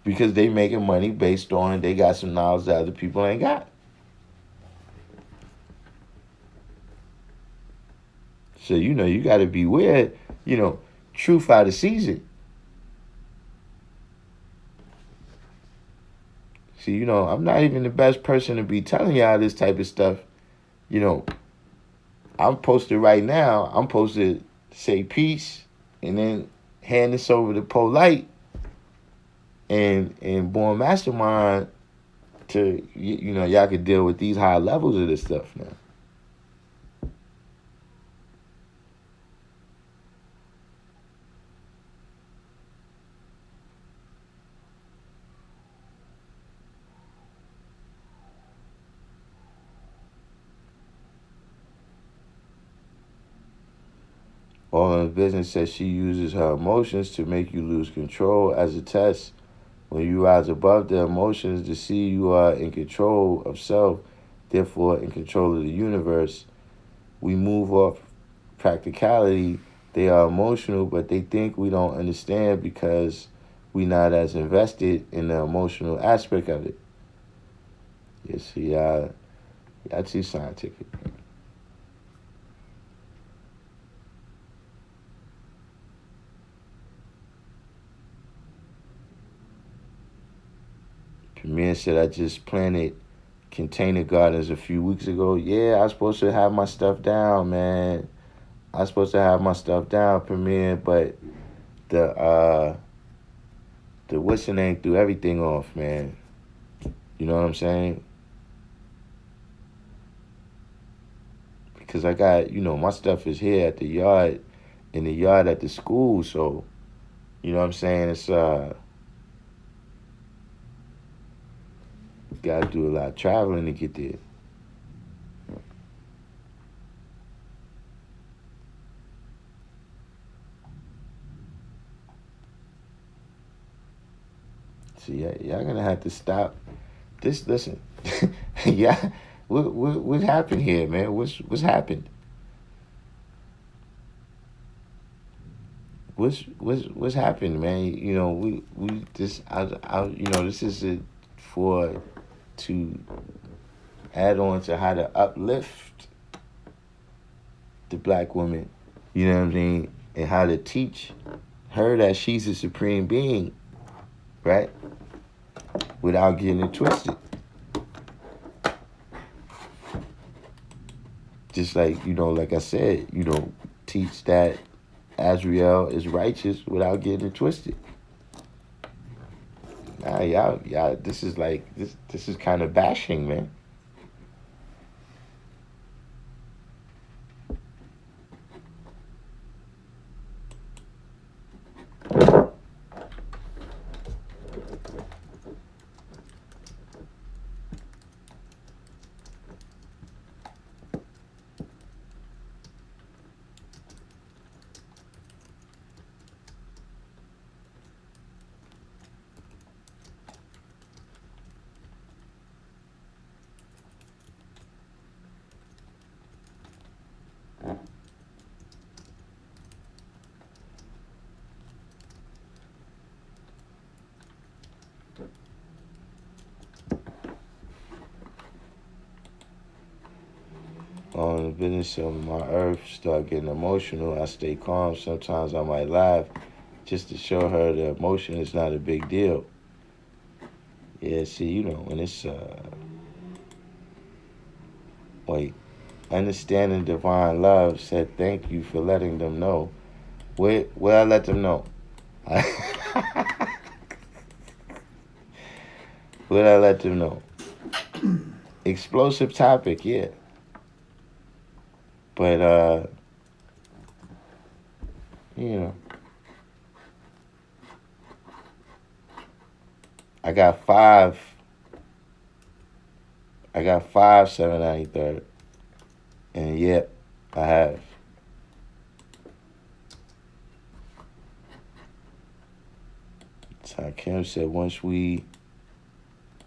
Because they making money based on they got some knowledge that other people ain't got. So, you got to beware, truth out of season. See, I'm not even the best person to be telling y'all this type of stuff. I'm posted right now. I'm supposed to say peace and then hand this over to Polite and Born Mastermind to, y'all could deal with these high levels of this stuff now. All in Business says she uses her emotions to make you lose control as a test. When you rise above the emotions to see you are in control of self, therefore in control of the universe, we move off practicality. They are emotional, but they think we don't understand because we're not as invested in the emotional aspect of it. Yes, y'all too scientific. Premier said, I just planted container gardens a few weeks ago. Yeah, I was supposed to have my stuff down, man. I was supposed to have my stuff down, Premier, but the what's the name threw everything off, man. You know what I'm saying? Because I got, my stuff is here at the yard, in the yard at the school, so, you know what I'm saying? It's, got to do a lot of traveling to get there. So y'all gonna have to stop Listen, yeah. What happened here, man? What's happened? What's happened, man? You know, we this I you know, this is for to add on to how to uplift the black woman. You know what I mean? And how to teach her that she's a supreme being, right? Without getting it twisted. Just like, like I said, teach that Azrael is righteous without getting it twisted. Nah, y'all, this is like, this is kind of bashing, man. On the business of my earth, start getting emotional. I stay calm. Sometimes I might laugh just to show her the emotion is not a big deal. Yeah, see, when it's, wait, understanding divine love said thank you for letting them know. Where I let them know? Where I let them know? Explosive topic, yeah. But, I got five 793rd. And yep, I have. So Kim said once we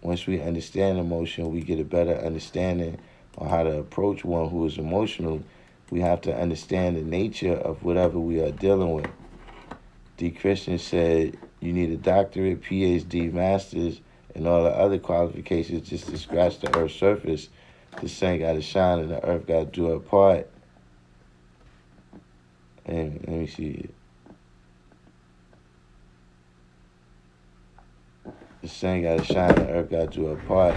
understand emotion, we get a better understanding on how to approach one who is emotional. We have to understand the nature of whatever we are dealing with. D. Christian said you need a doctorate, PhD, master's, and all the other qualifications just to scratch the earth's surface. The sun got to shine and the earth got to do her part. And let me see. The sun got to shine and the earth got to do her part.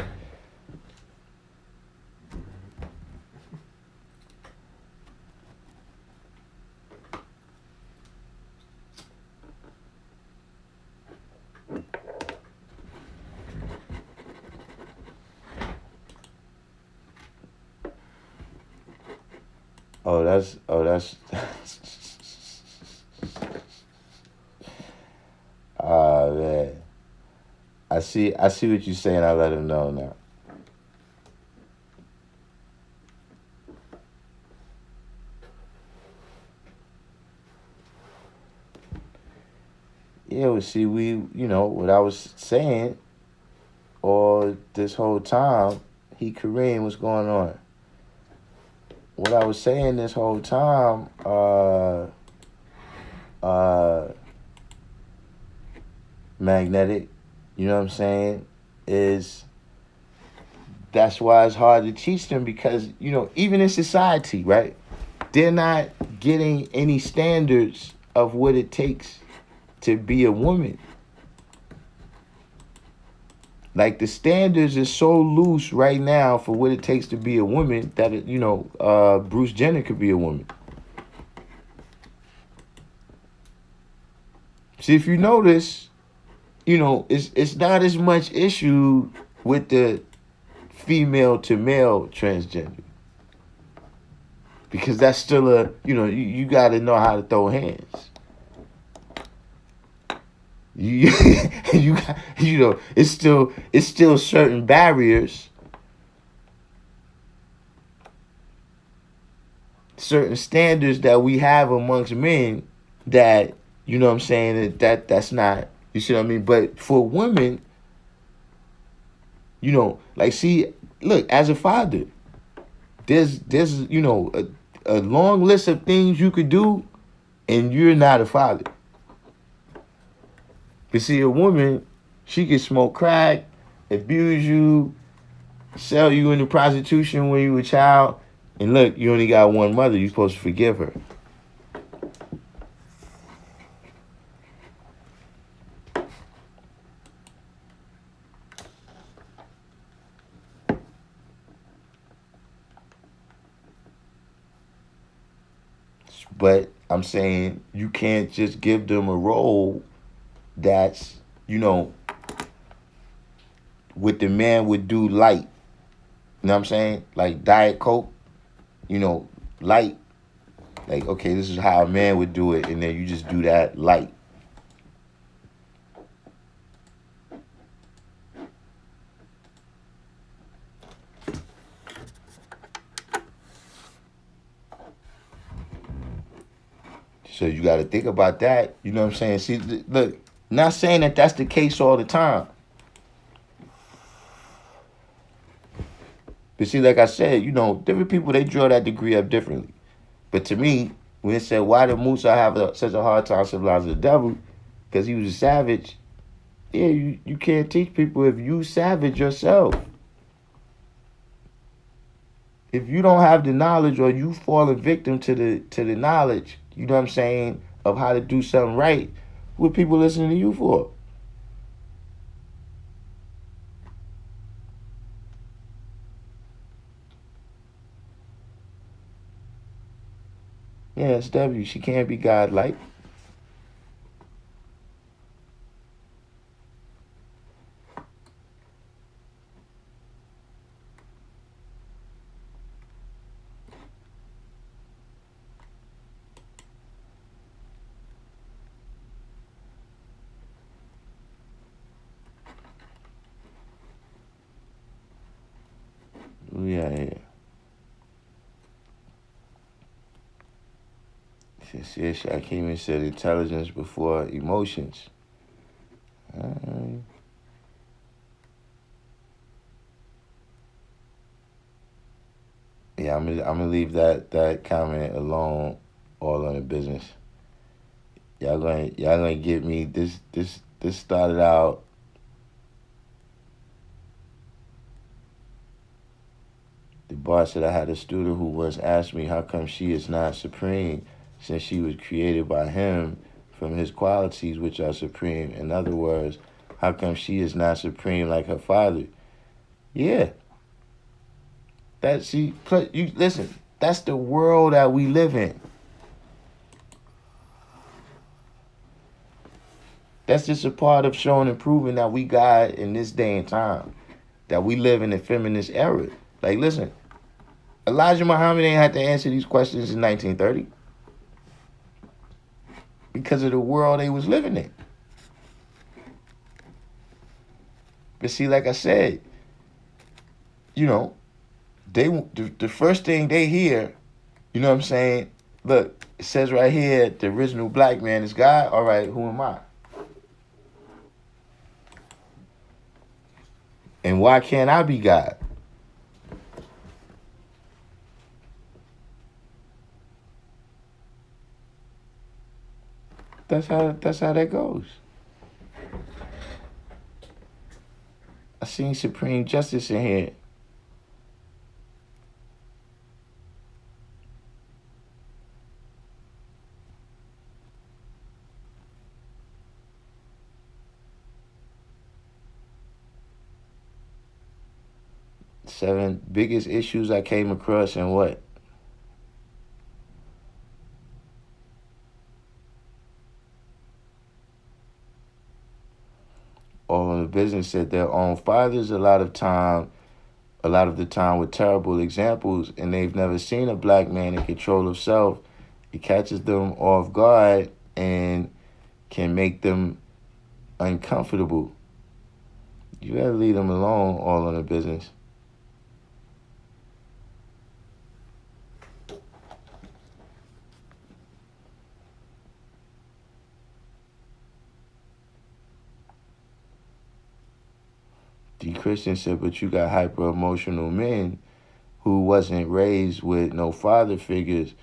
Oh, that's ah, man. I see what you're saying. I let him know now. Yeah, well, see, what I was saying all this whole time, Kareem, what's going on? What I was saying this whole time, magnetic, you know what I'm saying, is that's why it's hard to teach them because, even in society, right, they're not getting any standards of what it takes to be a woman. Like the standards are so loose right now for what it takes to be a woman that Bruce Jenner could be a woman. See, if you notice, it's not as much issue with the female to male transgender because that's still you got to know how to throw hands. It's still certain barriers, certain standards that we have amongst men that, you know what I'm saying, that's not, you see what I mean? But for women, You know, like, see, look, as a father, there's a long list of things you could do, and you're not a father. But see, a woman, she could smoke crack, abuse you, sell you into prostitution when you were a child, and look, you only got one mother. You're supposed to forgive her. But I'm saying you can't just give them a role that's, you know, what the man would do light. You know what I'm saying? Like Diet Coke, you know, light. Like, okay, this is how a man would do it, and then you just do that light. So you got to think about that. You know what I'm saying? See, look, not saying that that's the case all the time. But see, like I said, you know, different people, they draw that degree up differently. But to me, when it said, why did Musa have such a hard time civilizing the devil? Because he was a savage. Yeah, you can't teach people if you savage yourself. If you don't have the knowledge, or you fall a victim to the knowledge, you know what I'm saying, of how to do something right, what people listening to you for? Yeah, it's W. She can't be godlike. Yeah. See, Shakim said intelligence before emotions. Yeah, I'm gonna leave that comment alone. All on the business. Y'all gonna get me. This started out. The boss said I had a student who once asked me how come she is not supreme, since she was created by him from his qualities which are supreme. In other words, how come she is not supreme like her father? Yeah. You listen, that's the world that we live in. That's just a part of showing and proving that we got in this day and time, that we live in the feminist era. Like, listen, Elijah Muhammad ain't had to answer these questions in 1930 because of the world they was living in. But see, like I said, you know, the first thing they hear, you know what I'm saying? Look, it says right here, the original black man is God. All right, who am I? And why can't I be God? That's how that goes. I seen Supreme Justice in here. Seven biggest issues I came across and what? All in the business said their own fathers a lot of the time with terrible examples, and they've never seen a black man in control of self. It catches them off guard and can make them uncomfortable. You gotta leave them alone, all in the business. D. Christian said, but you got hyper emotional men who wasn't raised with no father figures,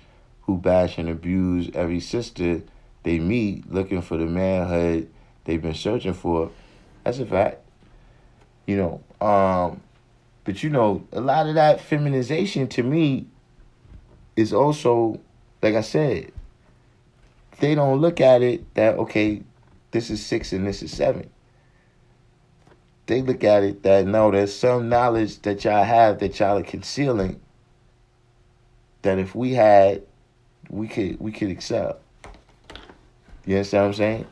who bash and abuse every sister they meet, looking for the manhood they've been searching for. That's a fact. But a lot of that feminization to me is also, like I said, they don't look at it that, okay, this is 6 and this is 7. They look at it that, no, there's some knowledge that y'all have that y'all are concealing, that if we had, we could excel. You understand what I'm saying?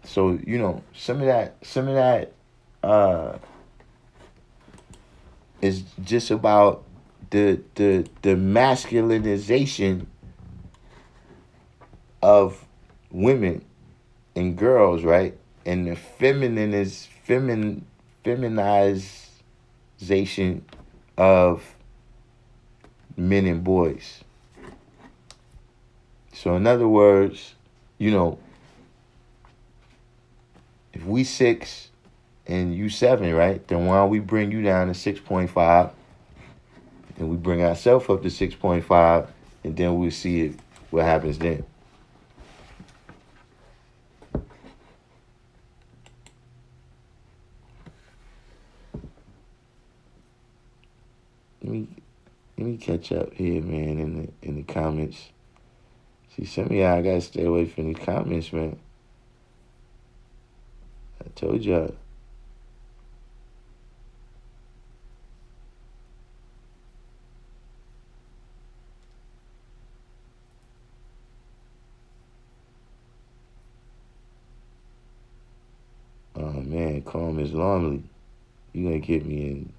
So, some of that is just about the masculinization of women and girls, right? And the feminization of men and boys. So in other words, if we 6 and you 7, right? Then why don't we bring you down to 6.5, and we bring ourselves up to 6.5, and then we'll see what happens then. Let me catch up here, man, in the comments. See, some of y'all gotta stay away from the comments, man. I told y'all. Oh man, calm is lonely. You gonna get me in.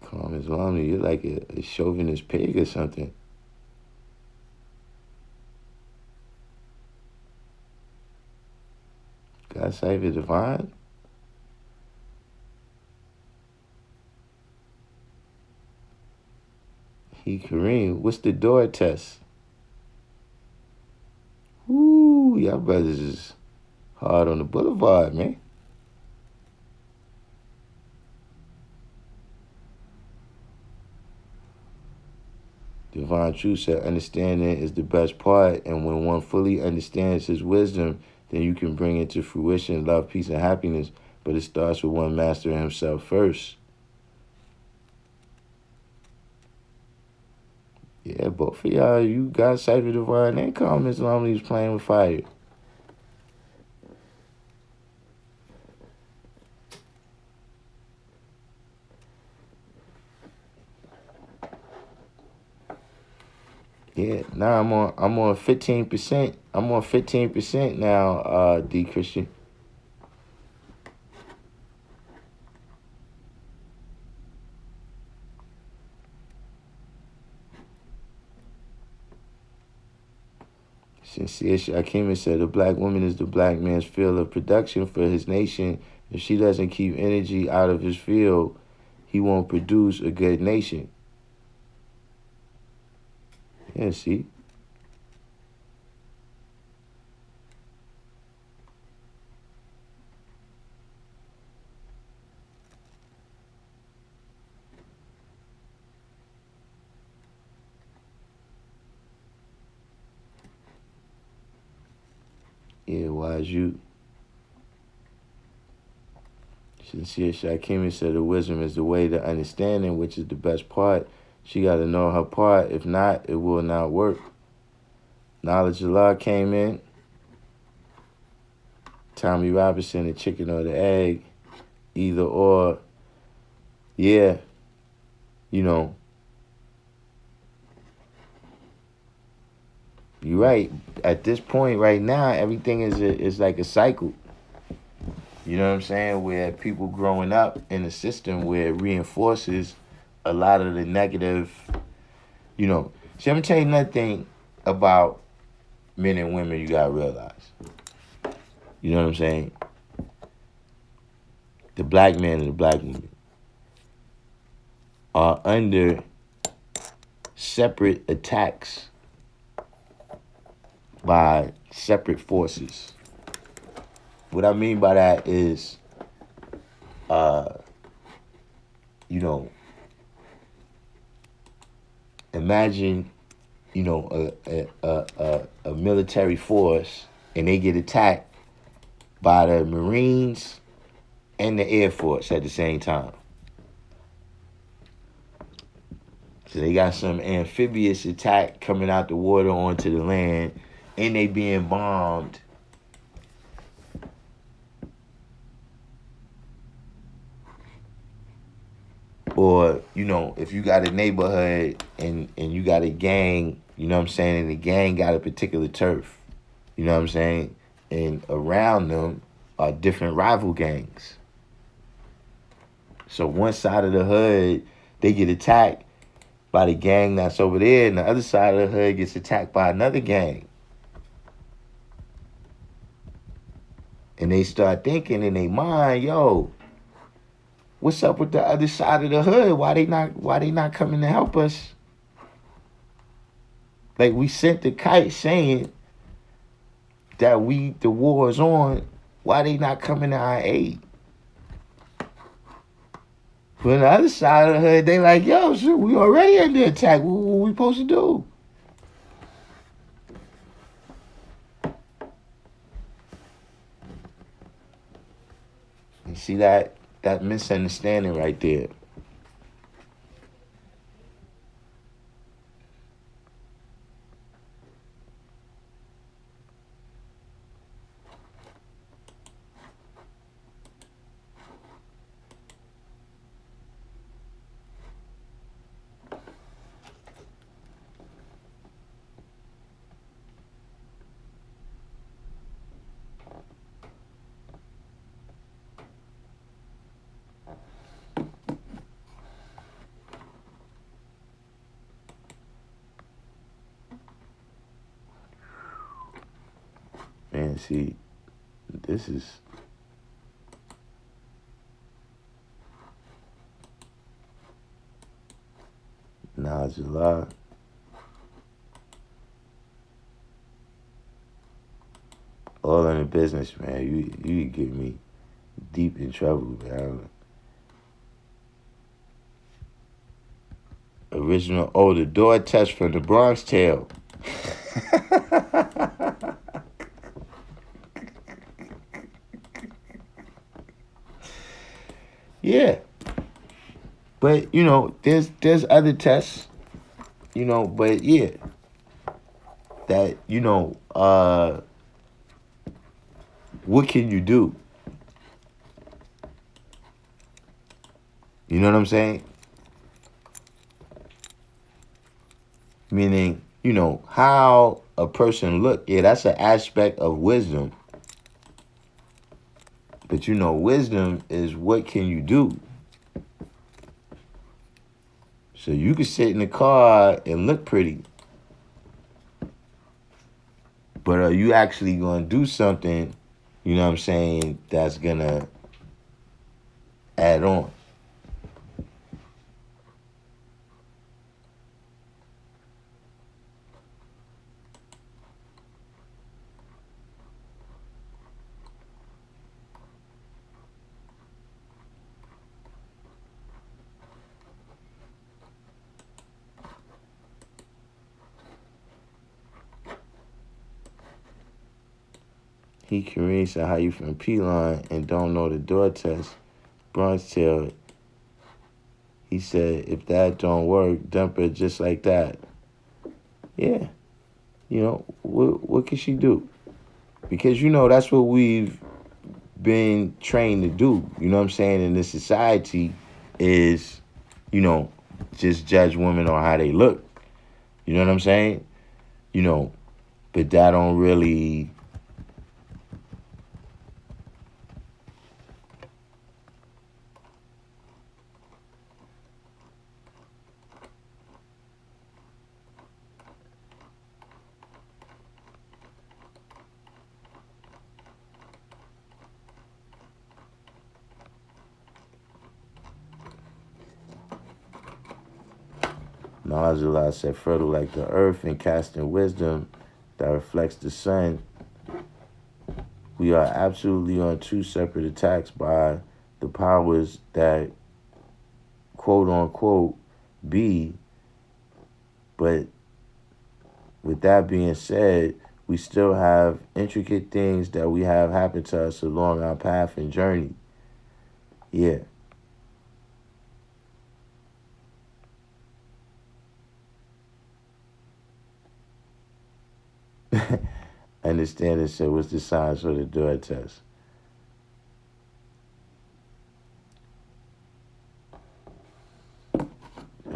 Calm is lonely. You're like a chauvinist pig or something. God save the divine. Kareem, what's the door test? Woo, y'all brothers is hard on the boulevard, man. Divine Truth said, understanding is the best part, and when one fully understands his wisdom, then you can bring it to fruition, love, peace, and happiness. But it starts with one mastering himself first. Yeah, both of y'all, you got Cypher Divine and Calm Islam, he's playing with fire. Yeah, now I'm on 15%. I'm on 15% now, D Christian. Sincere Shakima said, a black woman is the black man's field of production for his nation. If she doesn't keep energy out of his field, he won't produce a good nation. Yeah, see? Yeah, wise you. Sincere Shakimi said, the wisdom is the way to understanding, which is the best part. She got to know her part. If not, it will not work. Knowledge of law came in. Tommy Robinson, the chicken or the egg. Either or. Yeah. You're right. At this point right now, everything is like a cycle. You know what I'm saying? Where people growing up in a system where it reinforces a lot of the negative, See, I'm going to tell you another thing about men and women, you gotta realize. You know what I'm saying? The black man and the black woman are under separate attacks by separate forces. What I mean by that is, you know, imagine, you know, a military force, and they get attacked by the Marines and the Air Force at the same time. So they got some amphibious attack coming out the water onto the land, and they being bombed. Or, you know, if you got a neighborhood and you got a gang, you know what I'm saying, and the gang got a particular turf, you know what I'm saying, and around them are different rival gangs. So one side of the hood, they get attacked by the gang that's over there, and the other side of the hood gets attacked by another gang. And they start thinking in their mind, yo, what's up with the other side of the hood? Why they not coming to help us? Like, we sent the kite saying that the war is on. Why they not coming to our aid? But on the other side of the hood, they like, yo, shit, we already under attack. What we supposed to do? You see that misunderstanding right there. Man, see, this is July. All in the business, man. You get me deep in trouble, man. Original, the door test from the Bronx Tale. Yeah. But, you know, there's other tests, you know, but yeah. That, you know, what can you do? You know what I'm saying? Meaning, you know, how a person look, yeah, that's an aspect of wisdom. But, you know, wisdom is what can you do? So you can sit in the car and look pretty. But are you actually going to do something, you know what I'm saying, that's going to add on? He Kareem said, how you from P-Line and don't know the door test? Bronx Tale. He said, if that don't work, dump it just like that. Yeah. You know, what can she do? Because, you know, that's what we've been trained to do. You know what I'm saying? In this society is, you know, just judge women on how they look. You know what I'm saying? You know, but that don't really... Allah said, fertile like the earth and casting wisdom that reflects the sun. We are absolutely on two separate attacks by the powers that, quote unquote, be. But with that being said, we still have intricate things that we have happen to us along our path and journey. Yeah. Understanding said, what's the signs for the door test?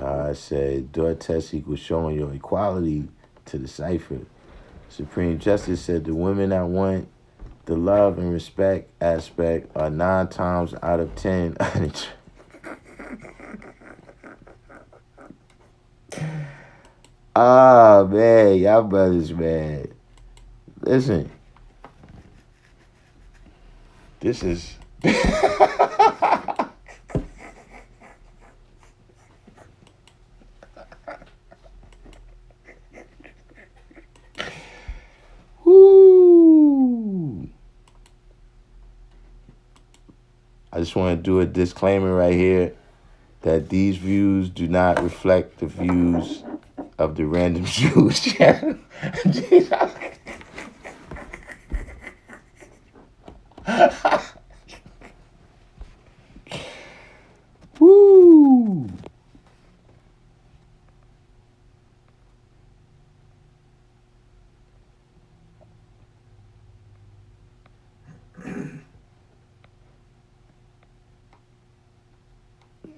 I said, door test equals showing your equality to the cipher. Supreme Justice said the women that want the love and respect aspect are 9 times out of 10. Ah, man, y'all brothers, man. Listen, this is... Woo! I just want to do a disclaimer right here that these views do not reflect the views of the Random Jews channel. Woo!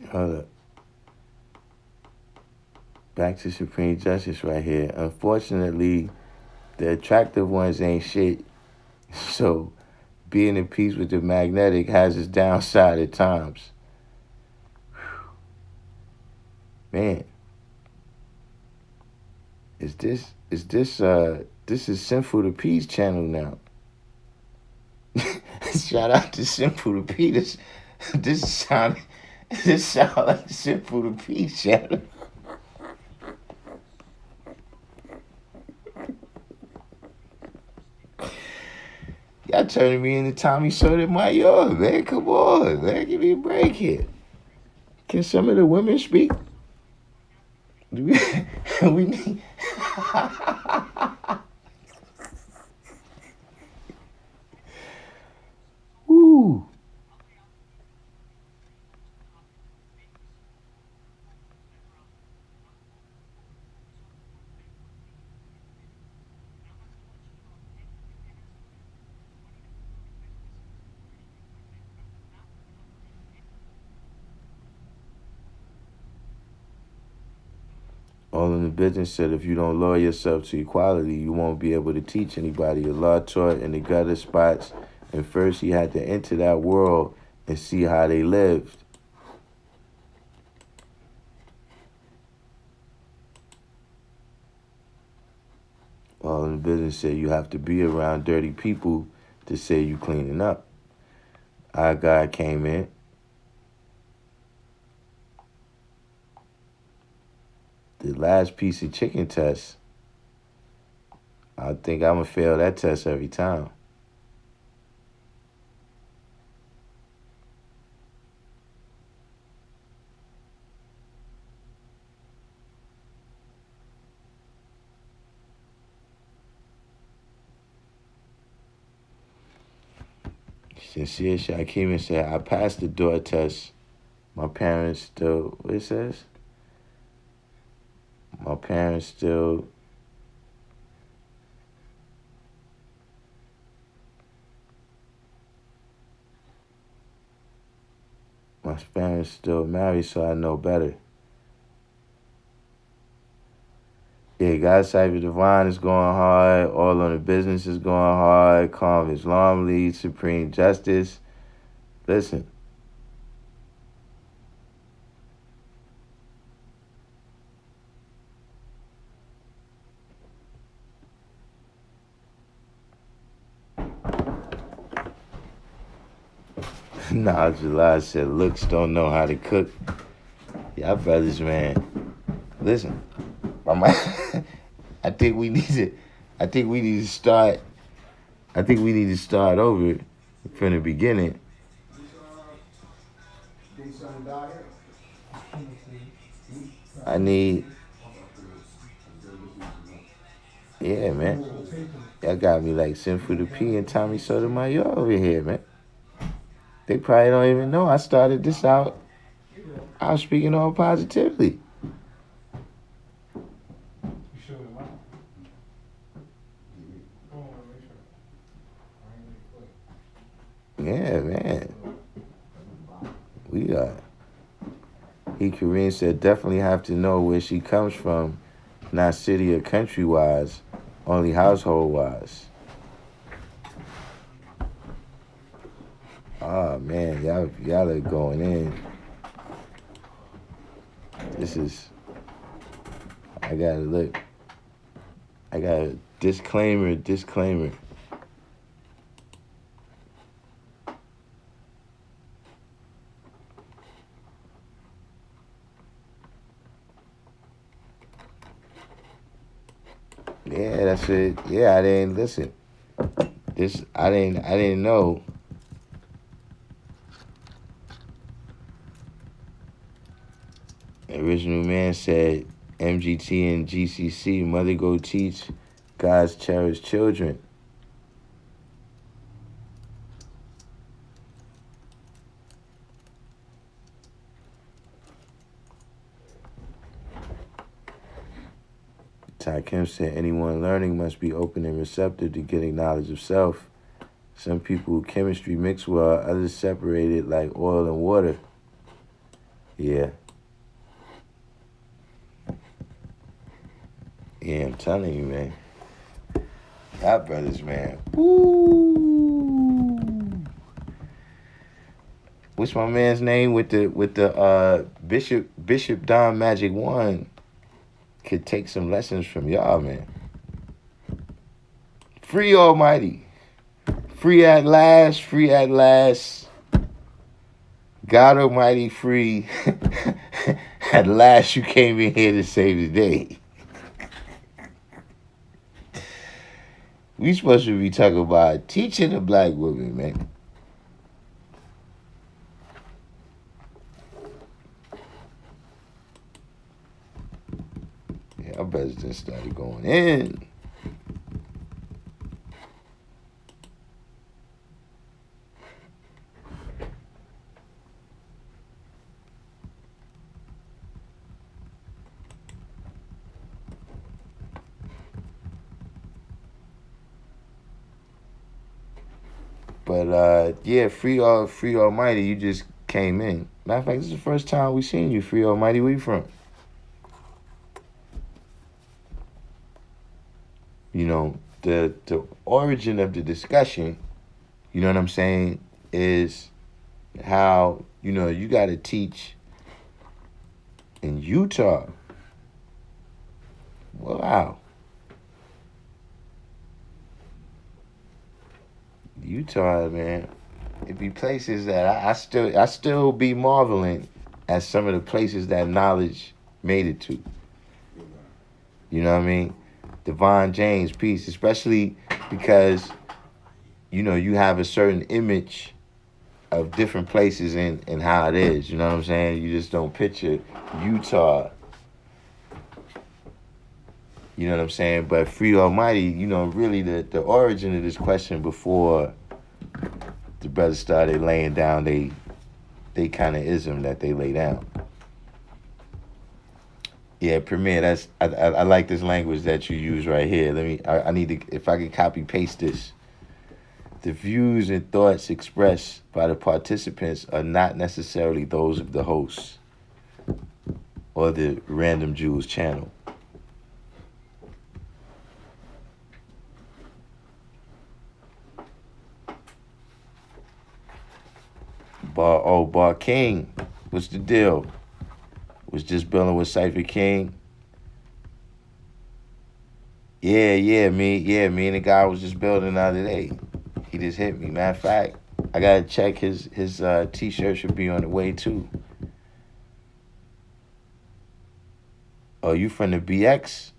Hold up. Back to Supreme Justice right here. Unfortunately, the attractive ones ain't shit. So being in peace with the magnetic has its downside at times. Man. This is Sinful to Peace channel now. Shout out to Sinful to Peace. This sound like the Sinful to Peace channel. Y'all turning me into Tommy Sotomayor, man. Come on, man. Give me a break here. Can some of the women speak? We need... Woo. All in the Business said, if you don't lower yourself to equality, you won't be able to teach anybody. Allah taught in the gutter spots, and first he had to enter that world and see how they lived. All in the Business said, you have to be around dirty people to say you cleaning up. Our guy came in. The last piece of chicken test, I think I'm going to fail that test every time. Sincere Shakim said, I passed the door test. My parents still, what it says? My parents still married, so I know better. Yeah, God's Cypher Divine is going hard. All on the Business is going hard. Calm Islam leads Supreme Justice. Listen. Nah, July said, looks don't know how to cook. Y'all brothers, man. Listen. I might. I think we need to. I think we need to start. I think we need to start over from the beginning. I need. Yeah, man. Y'all got me like Sinful the P and Tommy Sotomayor over here, man. They probably don't even know I started this out. I was speaking all positively. Yeah, man. We Kareem said definitely have to know where she comes from, not city or country wise, only household wise. Oh man, y'all are going in. This is. I got a disclaimer. Yeah, that's it. Yeah, I didn't listen. I didn't know. The original man said MGT and GCC, mother go teach God's cherished children. Darkim said anyone learning must be open and receptive to getting knowledge of self. Some people chemistry mix well, others separated like oil and water. Yeah. Yeah, I'm telling you, man. Y'all brothers, man. Woo! What's my man's name with the Bishop Don Magic One? Could take some lessons from y'all, man. Free Almighty. Free at last, free at last. God Almighty free. At last you came in here to save the day. We supposed to be talking about teaching the black women, man. Yeah, our brothers just started going in. But yeah, free Almighty, you just came in. Matter of fact, this is the first time we seen you, Free Almighty. Where you from? You know, the origin of the discussion, you know what I'm saying, is how, you know, you got to teach in Utah. Wow. Utah, man. It be places that I still be marveling at some of the places that knowledge made it to. You know what I mean? Devon James, peace, especially because, you know, you have a certain image of different places and how it is. You know what I'm saying? You just don't picture Utah. You know what I'm saying? But Free Almighty, you know, really the origin of this question before the brothers started laying down they kind of ism that they lay down. Yeah, Premier, that's I like this language that you use right here. I need to, if I can copy paste this. The views and thoughts expressed by the participants are not necessarily those of the hosts or the Random Jews channel. Bar King, what's the deal? Was just building with Cypher King. Yeah, me and the guy was just building the other day. He just hit me. Matter of fact, I gotta check his t-shirt should be on the way too. Oh, you from the BX?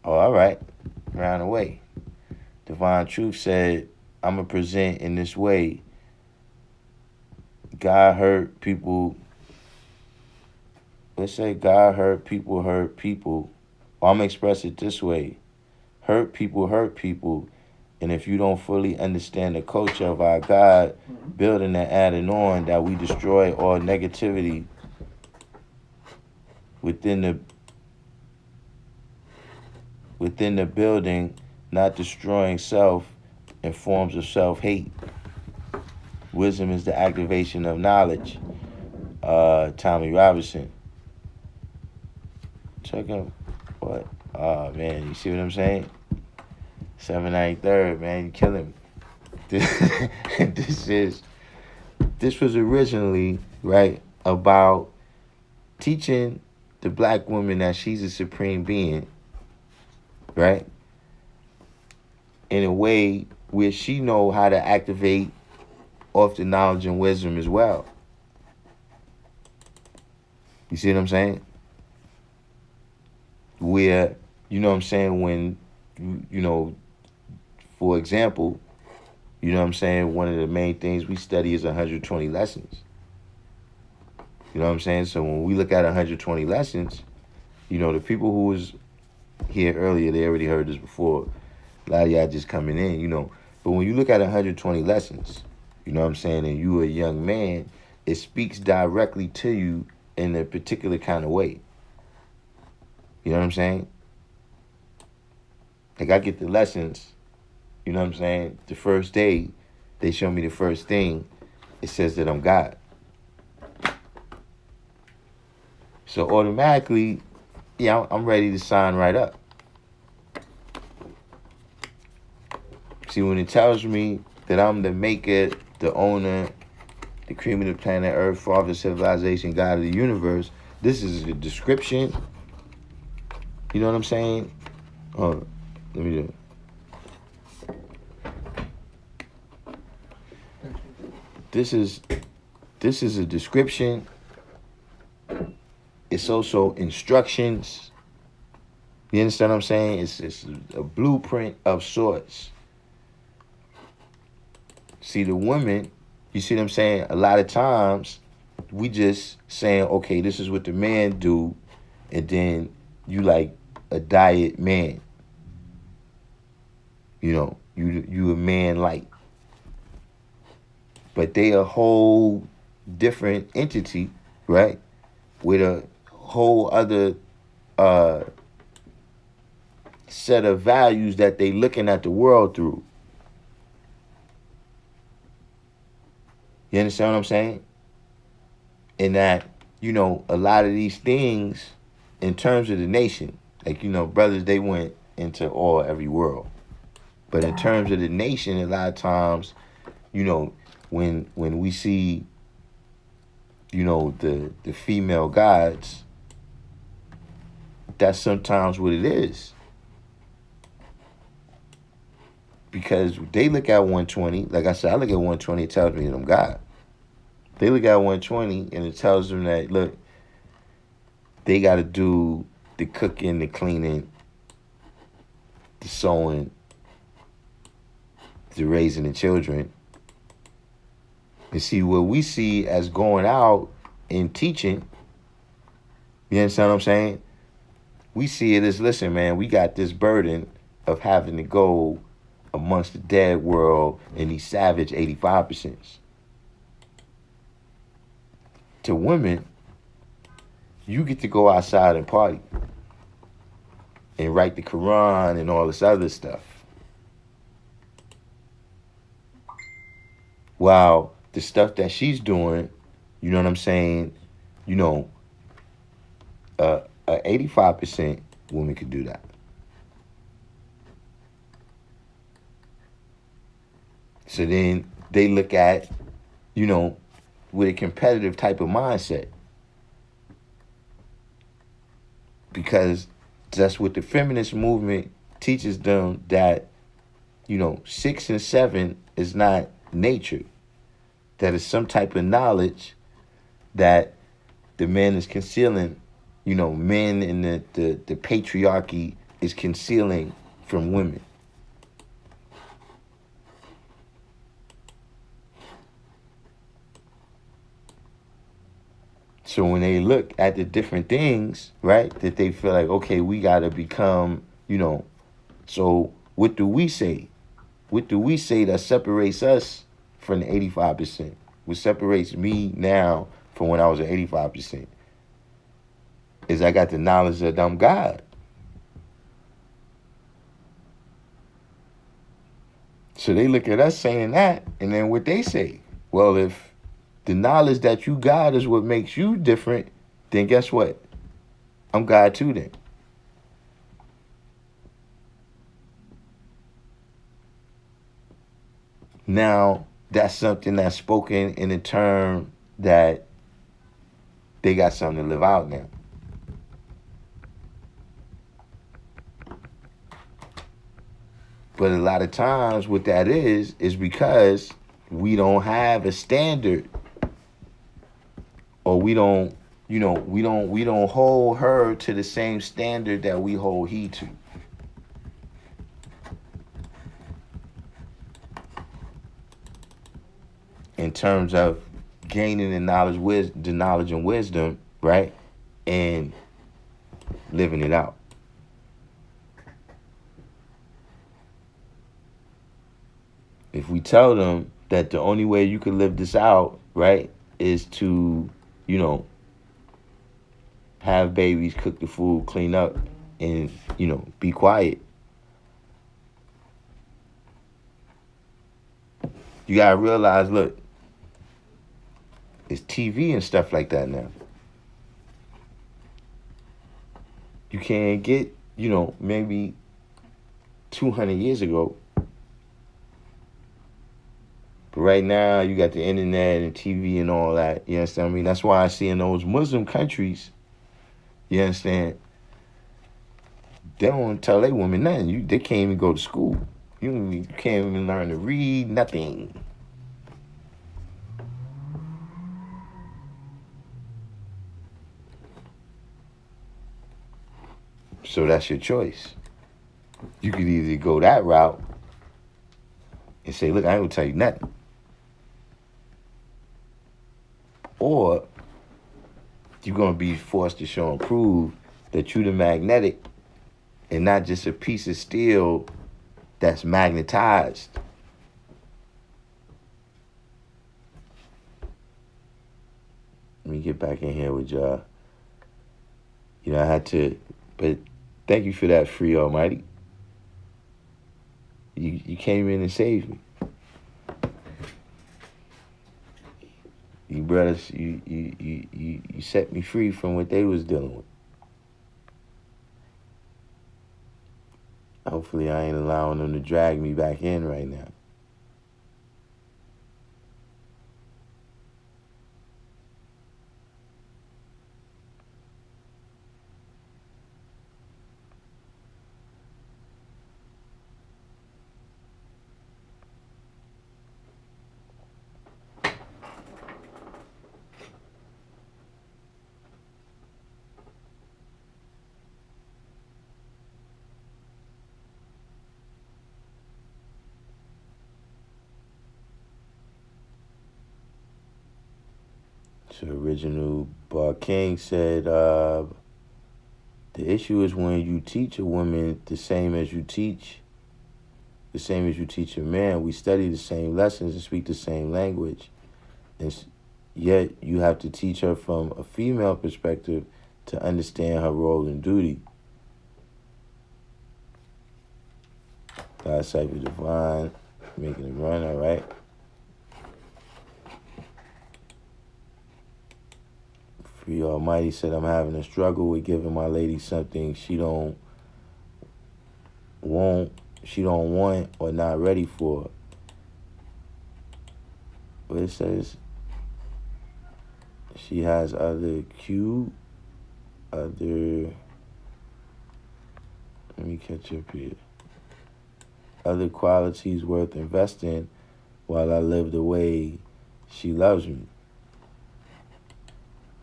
Oh, all right. Round away. Divine Truth said, I'm going to present in this way. God hurt people. Let's say God hurt people hurt people. Or I'm going to express it this way. Hurt people. And if you don't fully understand the culture of our God, building and adding on, that we destroy all negativity within the building, not destroying self and forms of self-hate. Wisdom is the activation of knowledge. Tommy Robinson. Check him. What? Oh, man, you see what I'm saying? 793rd, man, you killing me. This was originally, right, about teaching the black woman that she's a supreme being, right? In a way where she know how to activate off the knowledge and wisdom as well. You see what I'm saying? Where, you know what I'm saying, when, you know, for example, you know what I'm saying, one of the main things we study is 120 lessons. You know what I'm saying? So when we look at 120 lessons, you know, the people who was here earlier, they already heard this before. A lot of y'all just coming in, you know. But when you look at 120 lessons, you know what I'm saying, and you a young man, it speaks directly to you in a particular kind of way. You know what I'm saying? Like, I get the lessons, you know what I'm saying? The first day, they show me the first thing, it says that I'm God. So automatically, yeah, I'm ready to sign right up. See, when it tells me that I'm the maker, the owner, the cream of the planet Earth, father of civilization, God of the universe, this is a description. You know what I'm saying? Hold on. Let me do it. This is a description. It's also instructions. You understand what I'm saying? It's a blueprint of sorts. See, the women, you see what I'm saying? A lot of times, we just saying, okay, this is what the man do, and then you like a diet man. You know, you a man like. But they a whole different entity, right? With a whole other set of values that they looking at the world through. You understand what I'm saying? And that, you know, a lot of these things, in terms of the nation, like, you know, brothers, they went into all every world. But in terms of the nation, a lot of times, you know, when we see, you know, the female gods, that's sometimes what it is. Because they look at 120, like I said, I look at 120, it tells me that I'm God. They look at 120 and it tells them that, look, they got to do the cooking, the cleaning, the sewing, the raising the children. And see, what we see as going out and teaching, you understand what I'm saying? We see it as, listen, man, we got this burden of having to go amongst the dead world in these savage 85%. To women, you get to go outside and party and write the Quran and all this other stuff. While the stuff that she's doing, you know what I'm saying, you know, a 85% woman could do that. So then they look at, you know, with a competitive type of mindset. Because that's what the feminist movement teaches them, that, you know, 6 and 7 is not nature. That is some type of knowledge that the man is concealing, men and the patriarchy is concealing from women. So when they look at the different things, right, that they feel like, okay, we got to become, so what do we say? What do we say that separates us from the 85%? What separates me now from when I was at 85%? Is I got the knowledge that I'm God. So they look at us saying that, and then what they say, well, if the knowledge that you God is what makes you different, then guess what? I'm God too then. Now, that's something that's spoken in a term that they got something to live out now. But a lot of times what that is because we don't have a standard, or we don't hold her to the same standard that we hold he to. In terms of gaining the knowledge and wisdom, right? And living it out. If we tell them that the only way you can live this out, right, is to, have babies, cook the food, clean up, and, be quiet. You gotta realize, look, it's TV and stuff like that now. You can't get, maybe 200 years ago. But right now, you got the internet and TV and all that. You understand what I mean? That's why I see in those Muslim countries, you understand, they don't tell their women nothing. They can't even go to school. You can't even learn to read, nothing. So that's your choice. You could either go that route and say, look, I ain't gonna tell you nothing. Or you're gonna be forced to show and prove that you're the magnetic and not just a piece of steel that's magnetized. Let me get back in here with y'all. I had to, but thank you for that, Free Almighty. You came in and saved me. You brothers, you set me free from what they was dealing with. Hopefully I ain't allowing them to drag me back in right now. So original Bar King said, the issue is when you teach a woman the same as you teach a man. We study the same lessons and speak the same language. And yet you have to teach her from a female perspective to understand her role and duty. God Cypher Divine, making it run, all right? Free Almighty said, I'm having a struggle with giving my lady something she don't want or not ready for. But it says she has let me catch up here. Other qualities worth investing while I live the way she loves me.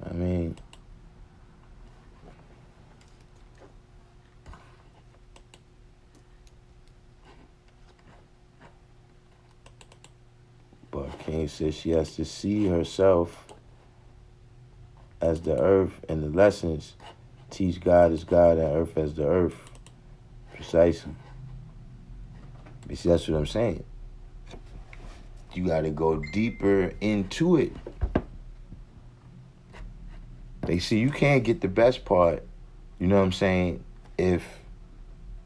I mean, King says she has to see herself as the earth and the lessons. Teach God as God and earth as the earth. Precisely. You see, that's what I'm saying. You got to go deeper into it. They see you can't get the best part, you know what I'm saying, if,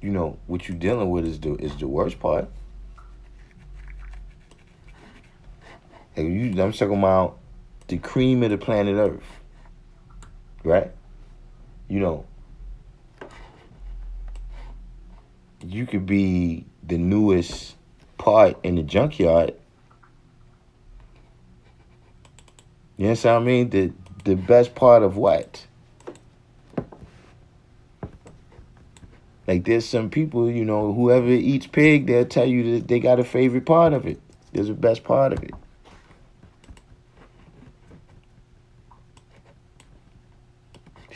you know, what you're dealing with is the worst part. And I'm talking about the cream of the planet Earth, right? You know, you could be the newest part in the junkyard. You know what I mean? The best part of what? Like, there's some people, you know, whoever eats pig, they'll tell you that they got a favorite part of it. There's a best part of it.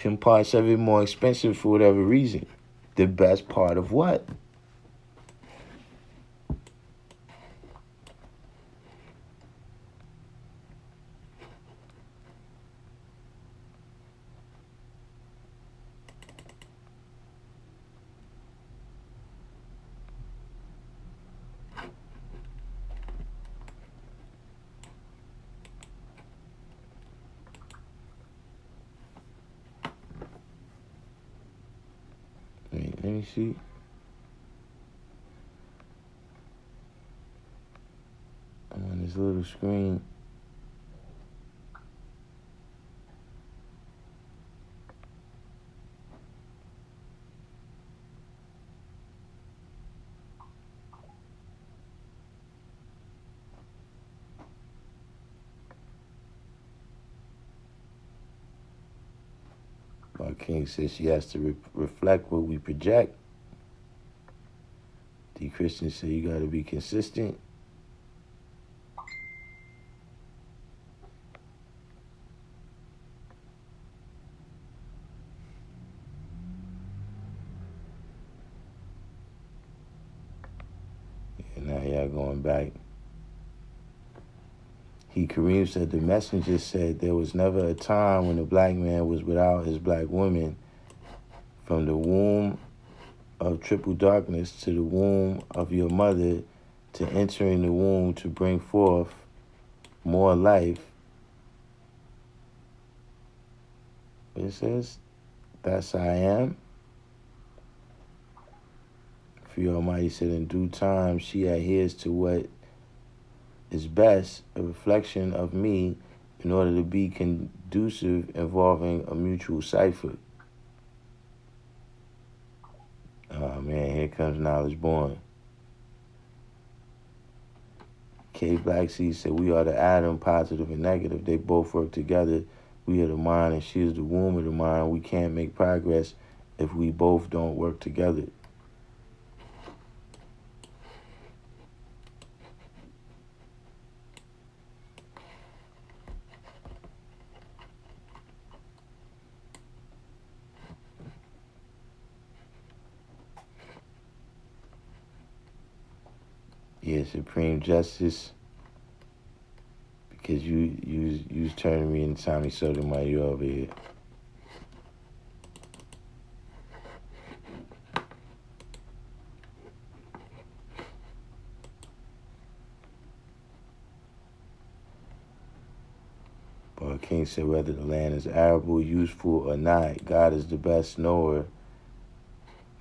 Some parts of it more expensive for whatever reason. The best part of what? Let me see. I'm on this little screen. My king says she has to reflect what we project. The Christians say you got to be consistent. And now y'all going back. Kareem said the messenger said there was never a time when a black man was without his black woman. From the womb of triple darkness to the womb of your mother, to entering the womb to bring forth more life. It says, that's I am. For your Almighty said, in due time she adheres to what is best, a reflection of me, in order to be conducive, involving a mutual cipher. Oh man, here comes knowledge born. K. Black Sea said, we are the atom, positive and negative. They both work together. We are the mind and she is the womb of the mind. We can't make progress if we both don't work together. Yeah, Supreme Justice, because you was turning me into Tommy Sotomayor over here. But King said whether the land is arable, useful, or not, God is the best knower.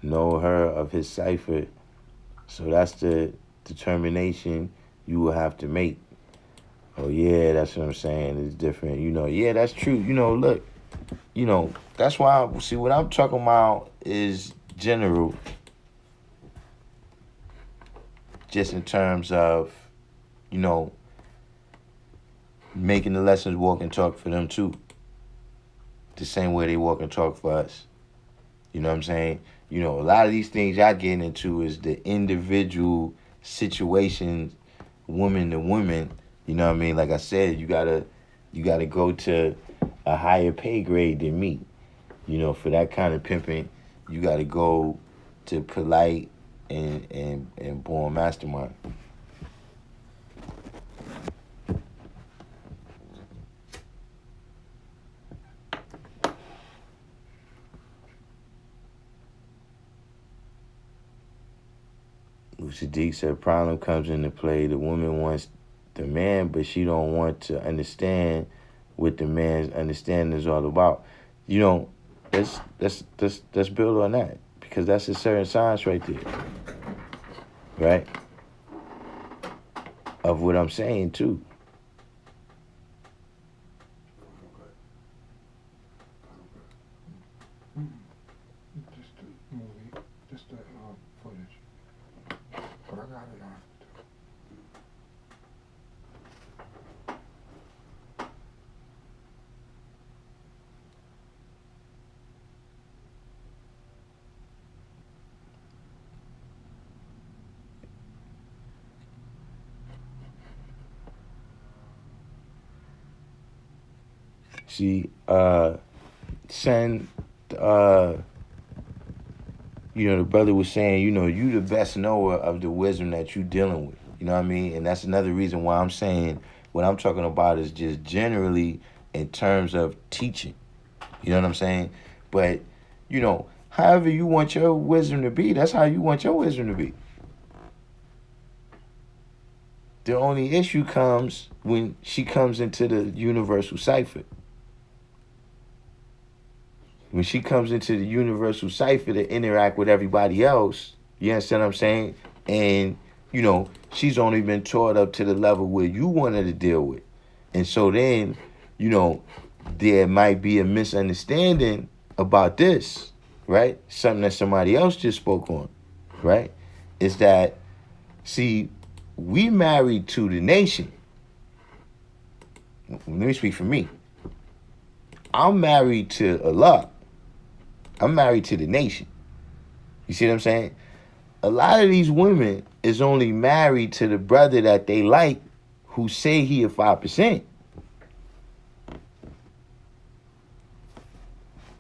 Know her of his cipher. So that's the determination you will have to make. Oh yeah, that's what I'm saying. It's different. You know, yeah, that's true. You know, look, you know, that's why, see, what I'm talking about is general. Just in terms of, you know, making the lessons walk and talk for them too. The same way they walk and talk for us. You know what I'm saying? You know, a lot of these things y'all getting into is the individual situations, woman to woman. You know what I mean? Like I said, you gotta go to a higher pay grade than me. You know, for that kind of pimping, you gotta go to polite and born mastermind. Sadiq said problem comes into play. The woman wants the man, but she don't want to understand what the man's understanding is all about. You know, let's build on that, because that's a certain science right there, right? Of what I'm saying too. Just the movie, just the footage. But I got it on. See, send, the brother was saying, you the best knower of the wisdom that you dealing with. You know what I mean? And that's another reason why I'm saying what I'm talking about is just generally in terms of teaching. You know what I'm saying? But, however you want your wisdom to be, that's how you want your wisdom to be. The only issue comes when she comes into the universal cipher. When she comes into the universal cipher to interact with everybody else, you understand what I'm saying? And, she's only been taught up to the level where you want her to deal with. And so then, there might be a misunderstanding about this, right? Something that somebody else just spoke on, right? Is that, see, we married to the nation. Let me speak for me. I'm married to Allah. I'm married to the nation. You see what I'm saying? A lot of these women is only married to the brother that they like who say he a 5%.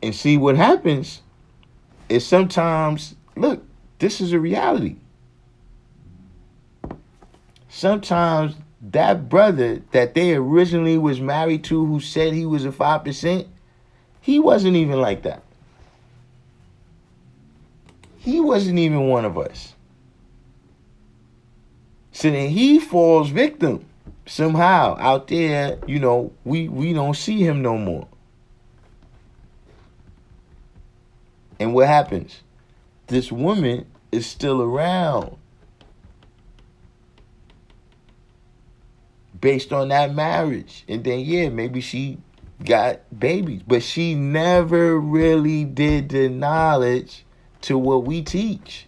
And see what happens is sometimes, look, this is a reality. Sometimes that brother that they originally was married to who said he was a 5%, he wasn't even like that. He wasn't even one of us. So then he falls victim somehow out there, we don't see him no more. And what happens? This woman is still around based on that marriage. And then, maybe she got babies, but she never really did the knowledge to what we teach.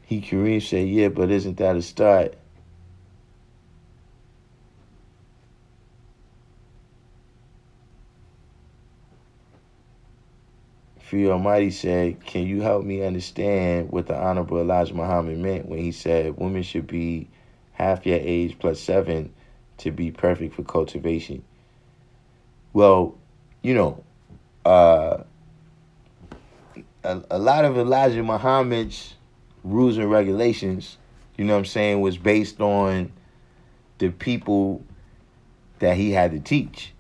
Kareem said, but isn't that a start? Free Almighty said, can you help me understand what the Honorable Elijah Muhammad meant when he said women should be half your age plus 7 to be perfect for cultivation? Well, a lot of Elijah Muhammad's rules and regulations, was based on the people that he had to teach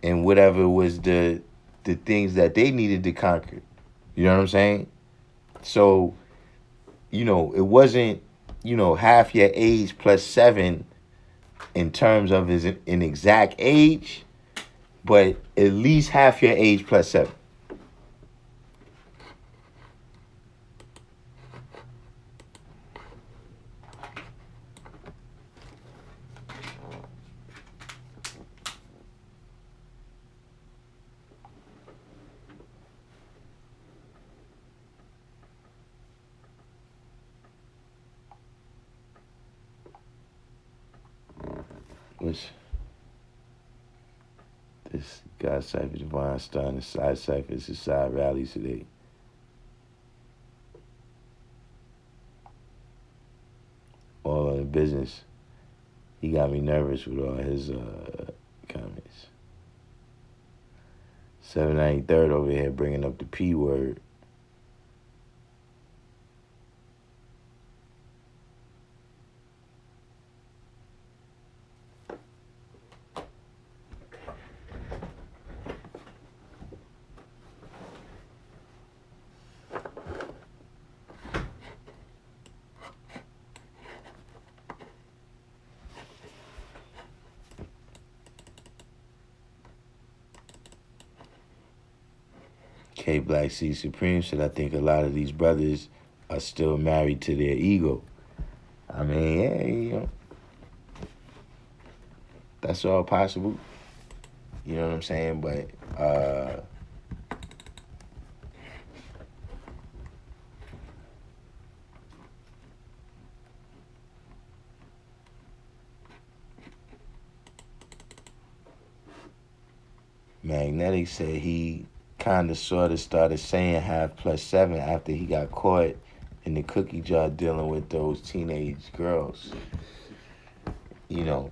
and whatever was the things that they needed to conquer. You know what I'm saying? So, it wasn't, half your age plus 7 in terms of an exact age, but at least half your age plus 7. Which this God cipher, Divine Stein, the side cipher, it's the side rallies today. All in the business. He got me nervous with all his comments. 793rd over here bringing up the P word. K Black C Supreme said, I think a lot of these brothers are still married to their ego. I mean, yeah, you know, that's all possible. You know what I'm saying? But Magnetic said he kind of sort of started saying half plus 7 after he got caught in the cookie jar dealing with those teenage girls. You know,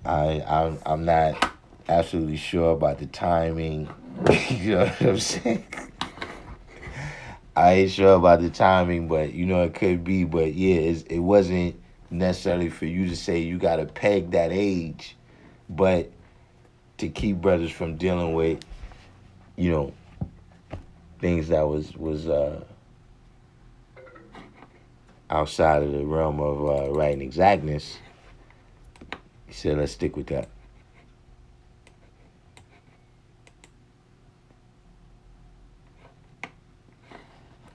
I'm not absolutely sure about the timing. You know what I'm saying? I ain't sure about the timing, but you know it could be. But yeah, it wasn't necessarily for you to say you got to peg that age, but to keep brothers from dealing with, you know, things that was outside of the realm of right and exactness. He said, let's stick with that.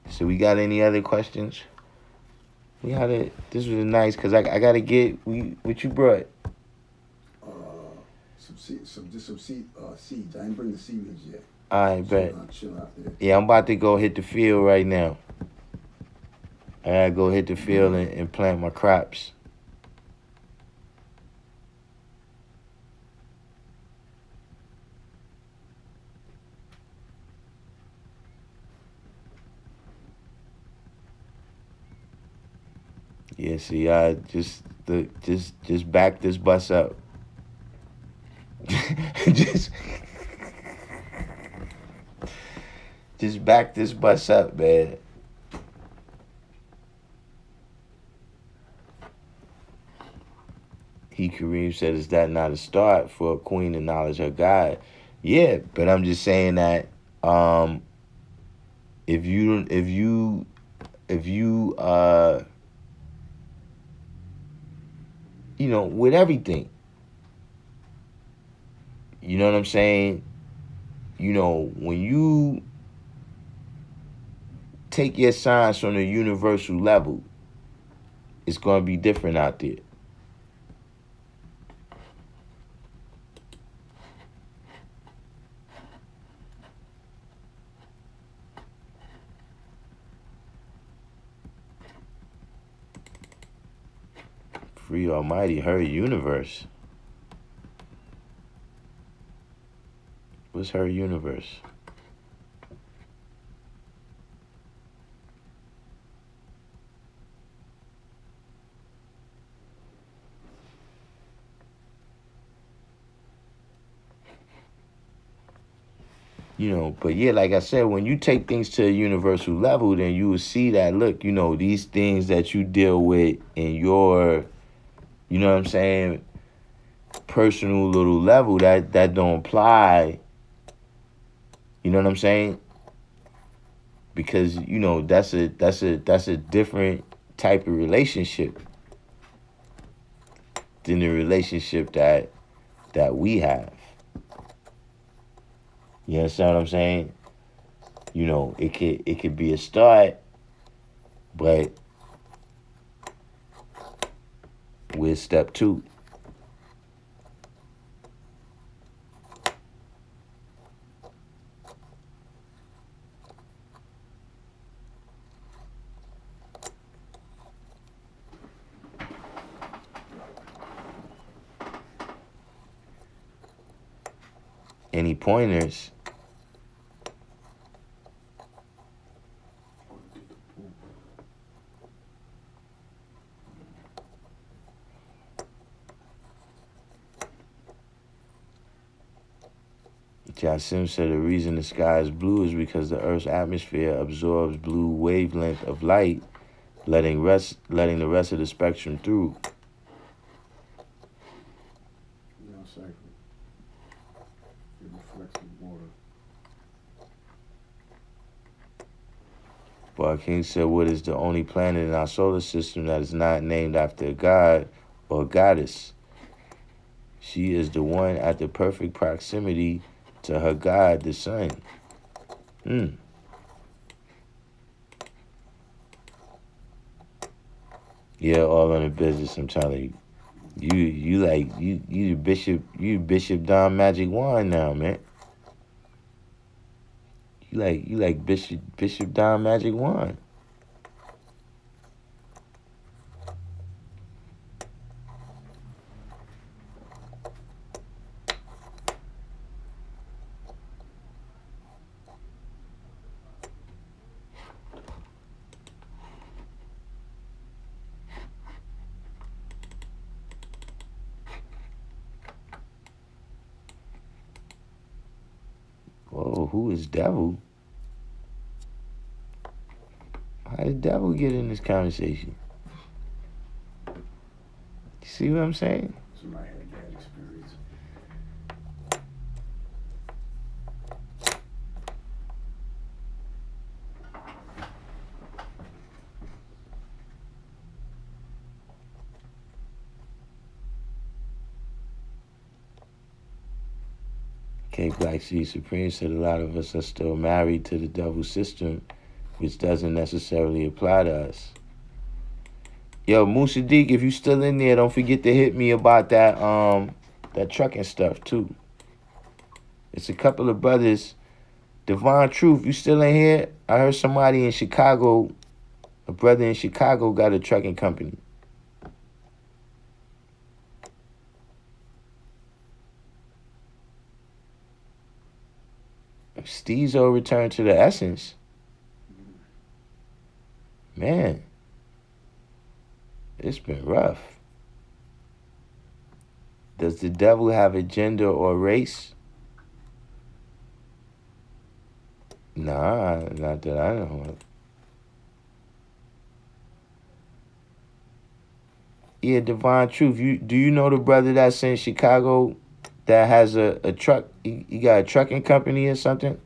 So we got any other questions? We had it. This was nice because I got to get what you brought. Some seeds. I didn't bring the seeds yet. I bet. Chill out there. Yeah, I'm about to go hit the field right now. I gotta go hit the field and plant my crops. Yeah, see, I just back this bus up. just back this bus up, man. Kareem said, is that not a start for a queen to acknowledge her God? Yeah, but I'm just saying that if you you know, with everything, you know what I'm saying? You know, when you take your signs from the universal level, it's going to be different out there. Free Almighty, her universe. What's her universe? You know, but yeah, like I said, when you take things to a universal level, then you will see that, look, you know, these things that you deal with in your, you know what I'm saying, personal little level, that don't apply. You know what I'm saying? Because, you know, that's a different type of relationship than the relationship that we have. You understand what I'm saying? You know, it could be a start, but with step 2. Any pointers? Jasim said the reason the sky is blue is because the Earth's atmosphere absorbs blue wavelength of light, letting the rest of the spectrum through. No cycle. It reflects the water. Well, King said, what is the only planet in our solar system that is not named after a god or goddess? She is the one at the perfect proximity to her God, the sun. Mm. Yeah, all on the business. I'm telling you, you Bishop Don Magic Wine now, man. You like Bishop Don Magic Wine. Whoa, who is Devil? How did Devil get in this conversation? You see what I'm saying? Somebody had a bad experience. K Black Sea Supreme said a lot of us are still married to the devil system, which doesn't necessarily apply to us. Yo, Musadik, if you still in there, don't forget to hit me about that trucking stuff too. It's a couple of brothers. Divine Truth, you still in here? I heard somebody in Chicago, a brother in Chicago got a trucking company. Steezo returned to the essence. Man, it's been rough. Does the devil have a gender or race? Nah, not that I know of. Yeah, Divine Truth. Do you know the brother that's in Chicago that has a truck? He got a trucking company or something?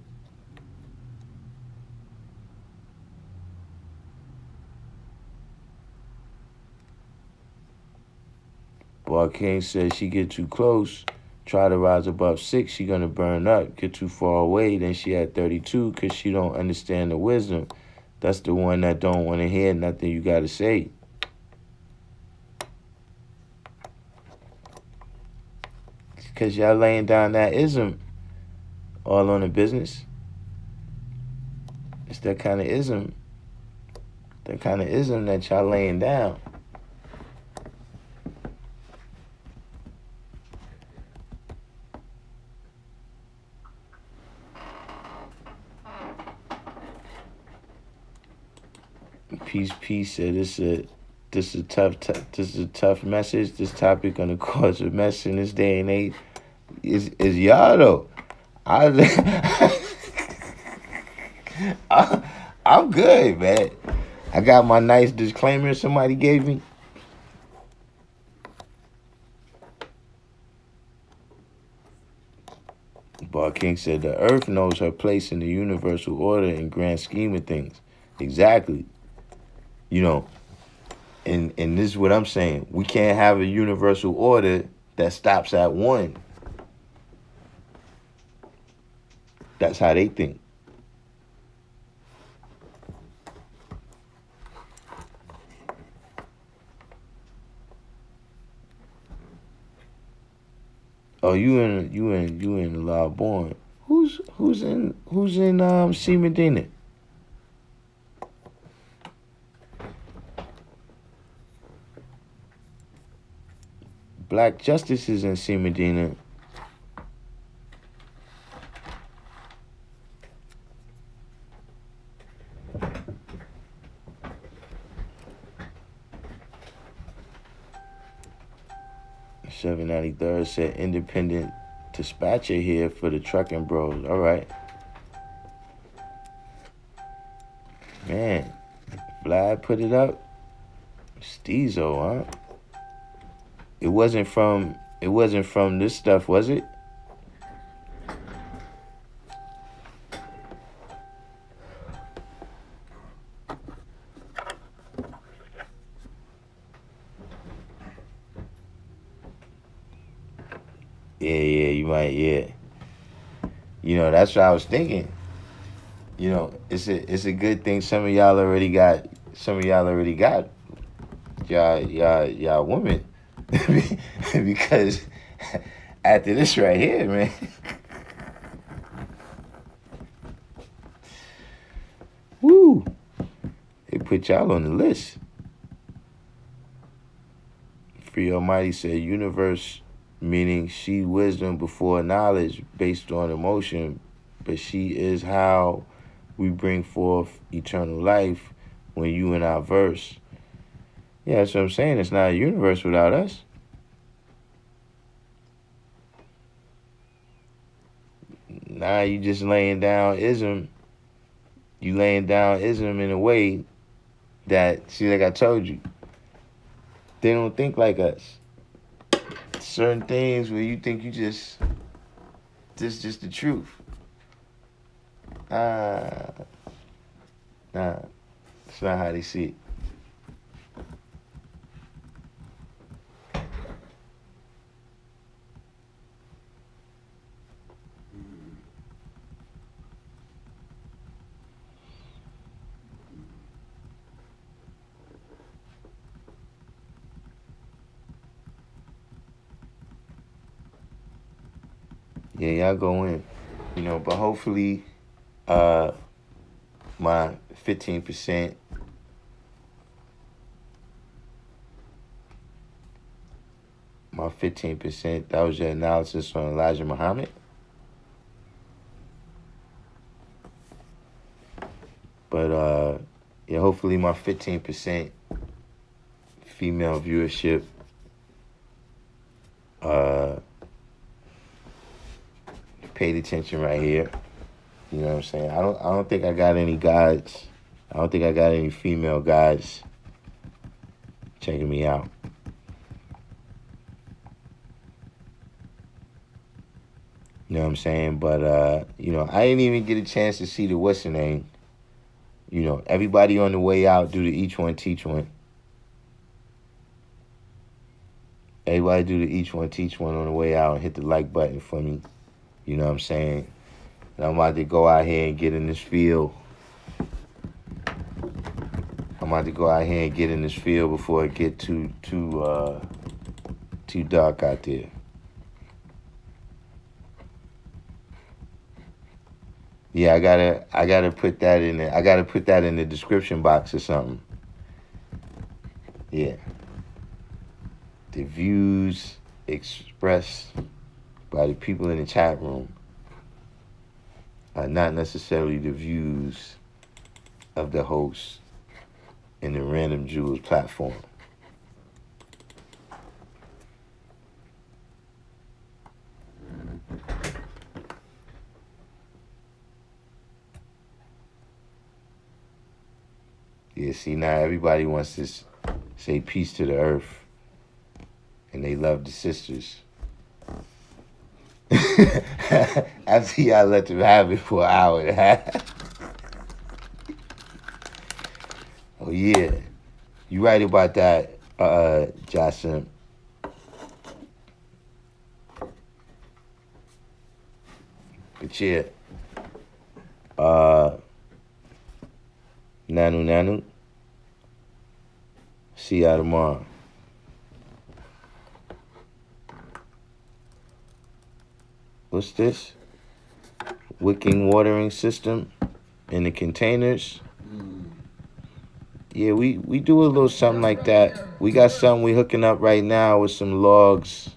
Boy King says she get too close, try to rise above 6, she gonna burn up. Get too far away, then she at 32 because she don't understand the wisdom. That's the one that don't want to hear nothing you gotta say. Because y'all laying down that ism all on the business. It's that kind of ism. That kind of ism that y'all laying down. Peace said this is a tough message. This topic gonna cause a mess in this day and age. Is y'all though? I'm good, man. I got my nice disclaimer somebody gave me. Bar King said the earth knows her place in the universal order and grand scheme of things. Exactly. You know, and this is what I'm saying. We can't have a universal order that stops at one. That's how they think. Oh, you in the law born. Who's in C Medina? Black Justice is in C Medina. $793 said independent dispatcher here for the trucking bros. All right. Man, Vlad put it up. Steezo, huh? It wasn't from this stuff, was it? Yeah, you might, yeah. You know, that's what I was thinking. You know, it's a good thing some of y'all already got y'all women. Because after this right here, man. Woo! They put y'all on the list. Free Almighty said, universe, meaning she wisdom before knowledge based on emotion, but she is how we bring forth eternal life when you in our verse. Yeah, that's what I'm saying. It's not a universe without us. Nah, you just laying down ism. You laying down ism in a way that, see, like I told you, they don't think like us. Certain things where you think you just the truth. Nah, it's not how they see it. Yeah, y'all go in, but hopefully, my 15%, that was your analysis on Elijah Muhammad. But, yeah, hopefully my 15% female viewership, paid attention right here. You know what I'm saying? I don't think I got any guys. I don't think I got any female guys checking me out. You know what I'm saying? But I didn't even get a chance to see the what's the name. Everybody on the way out do the each one teach one. Everybody do the each one teach one on the way out and hit the like button for me. You know what I'm saying? And I'm about to go out here and get in this field. Before it get too dark out there. Yeah, I gotta put that in there. I gotta put that in the description box or something. Yeah. The views expressed by the people in the chat room are not necessarily the views of the host in the Random Jewels platform. Yeah, see, now everybody wants to say peace to the earth, and they love the sisters. After y'all let them have it for an hour and a half. Oh, yeah. You right about that, Jasim. But yeah. Nanu. See y'all tomorrow. What's this? Wicking watering system in the containers. Yeah, we do a little something like that. We got something we hooking up right now with some logs.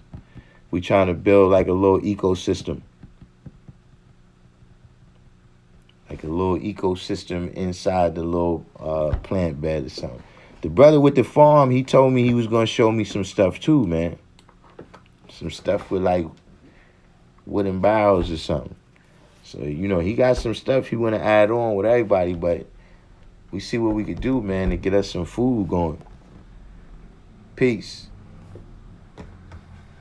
We trying to build like a little ecosystem. Like a little ecosystem inside the little plant bed or something. The brother with the farm, he told me he was going to show me some stuff too, man. Some stuff with like wooden barrels or something. So, he got some stuff he want to add on with everybody, but we see what we could do, man, to get us some food going. Peace.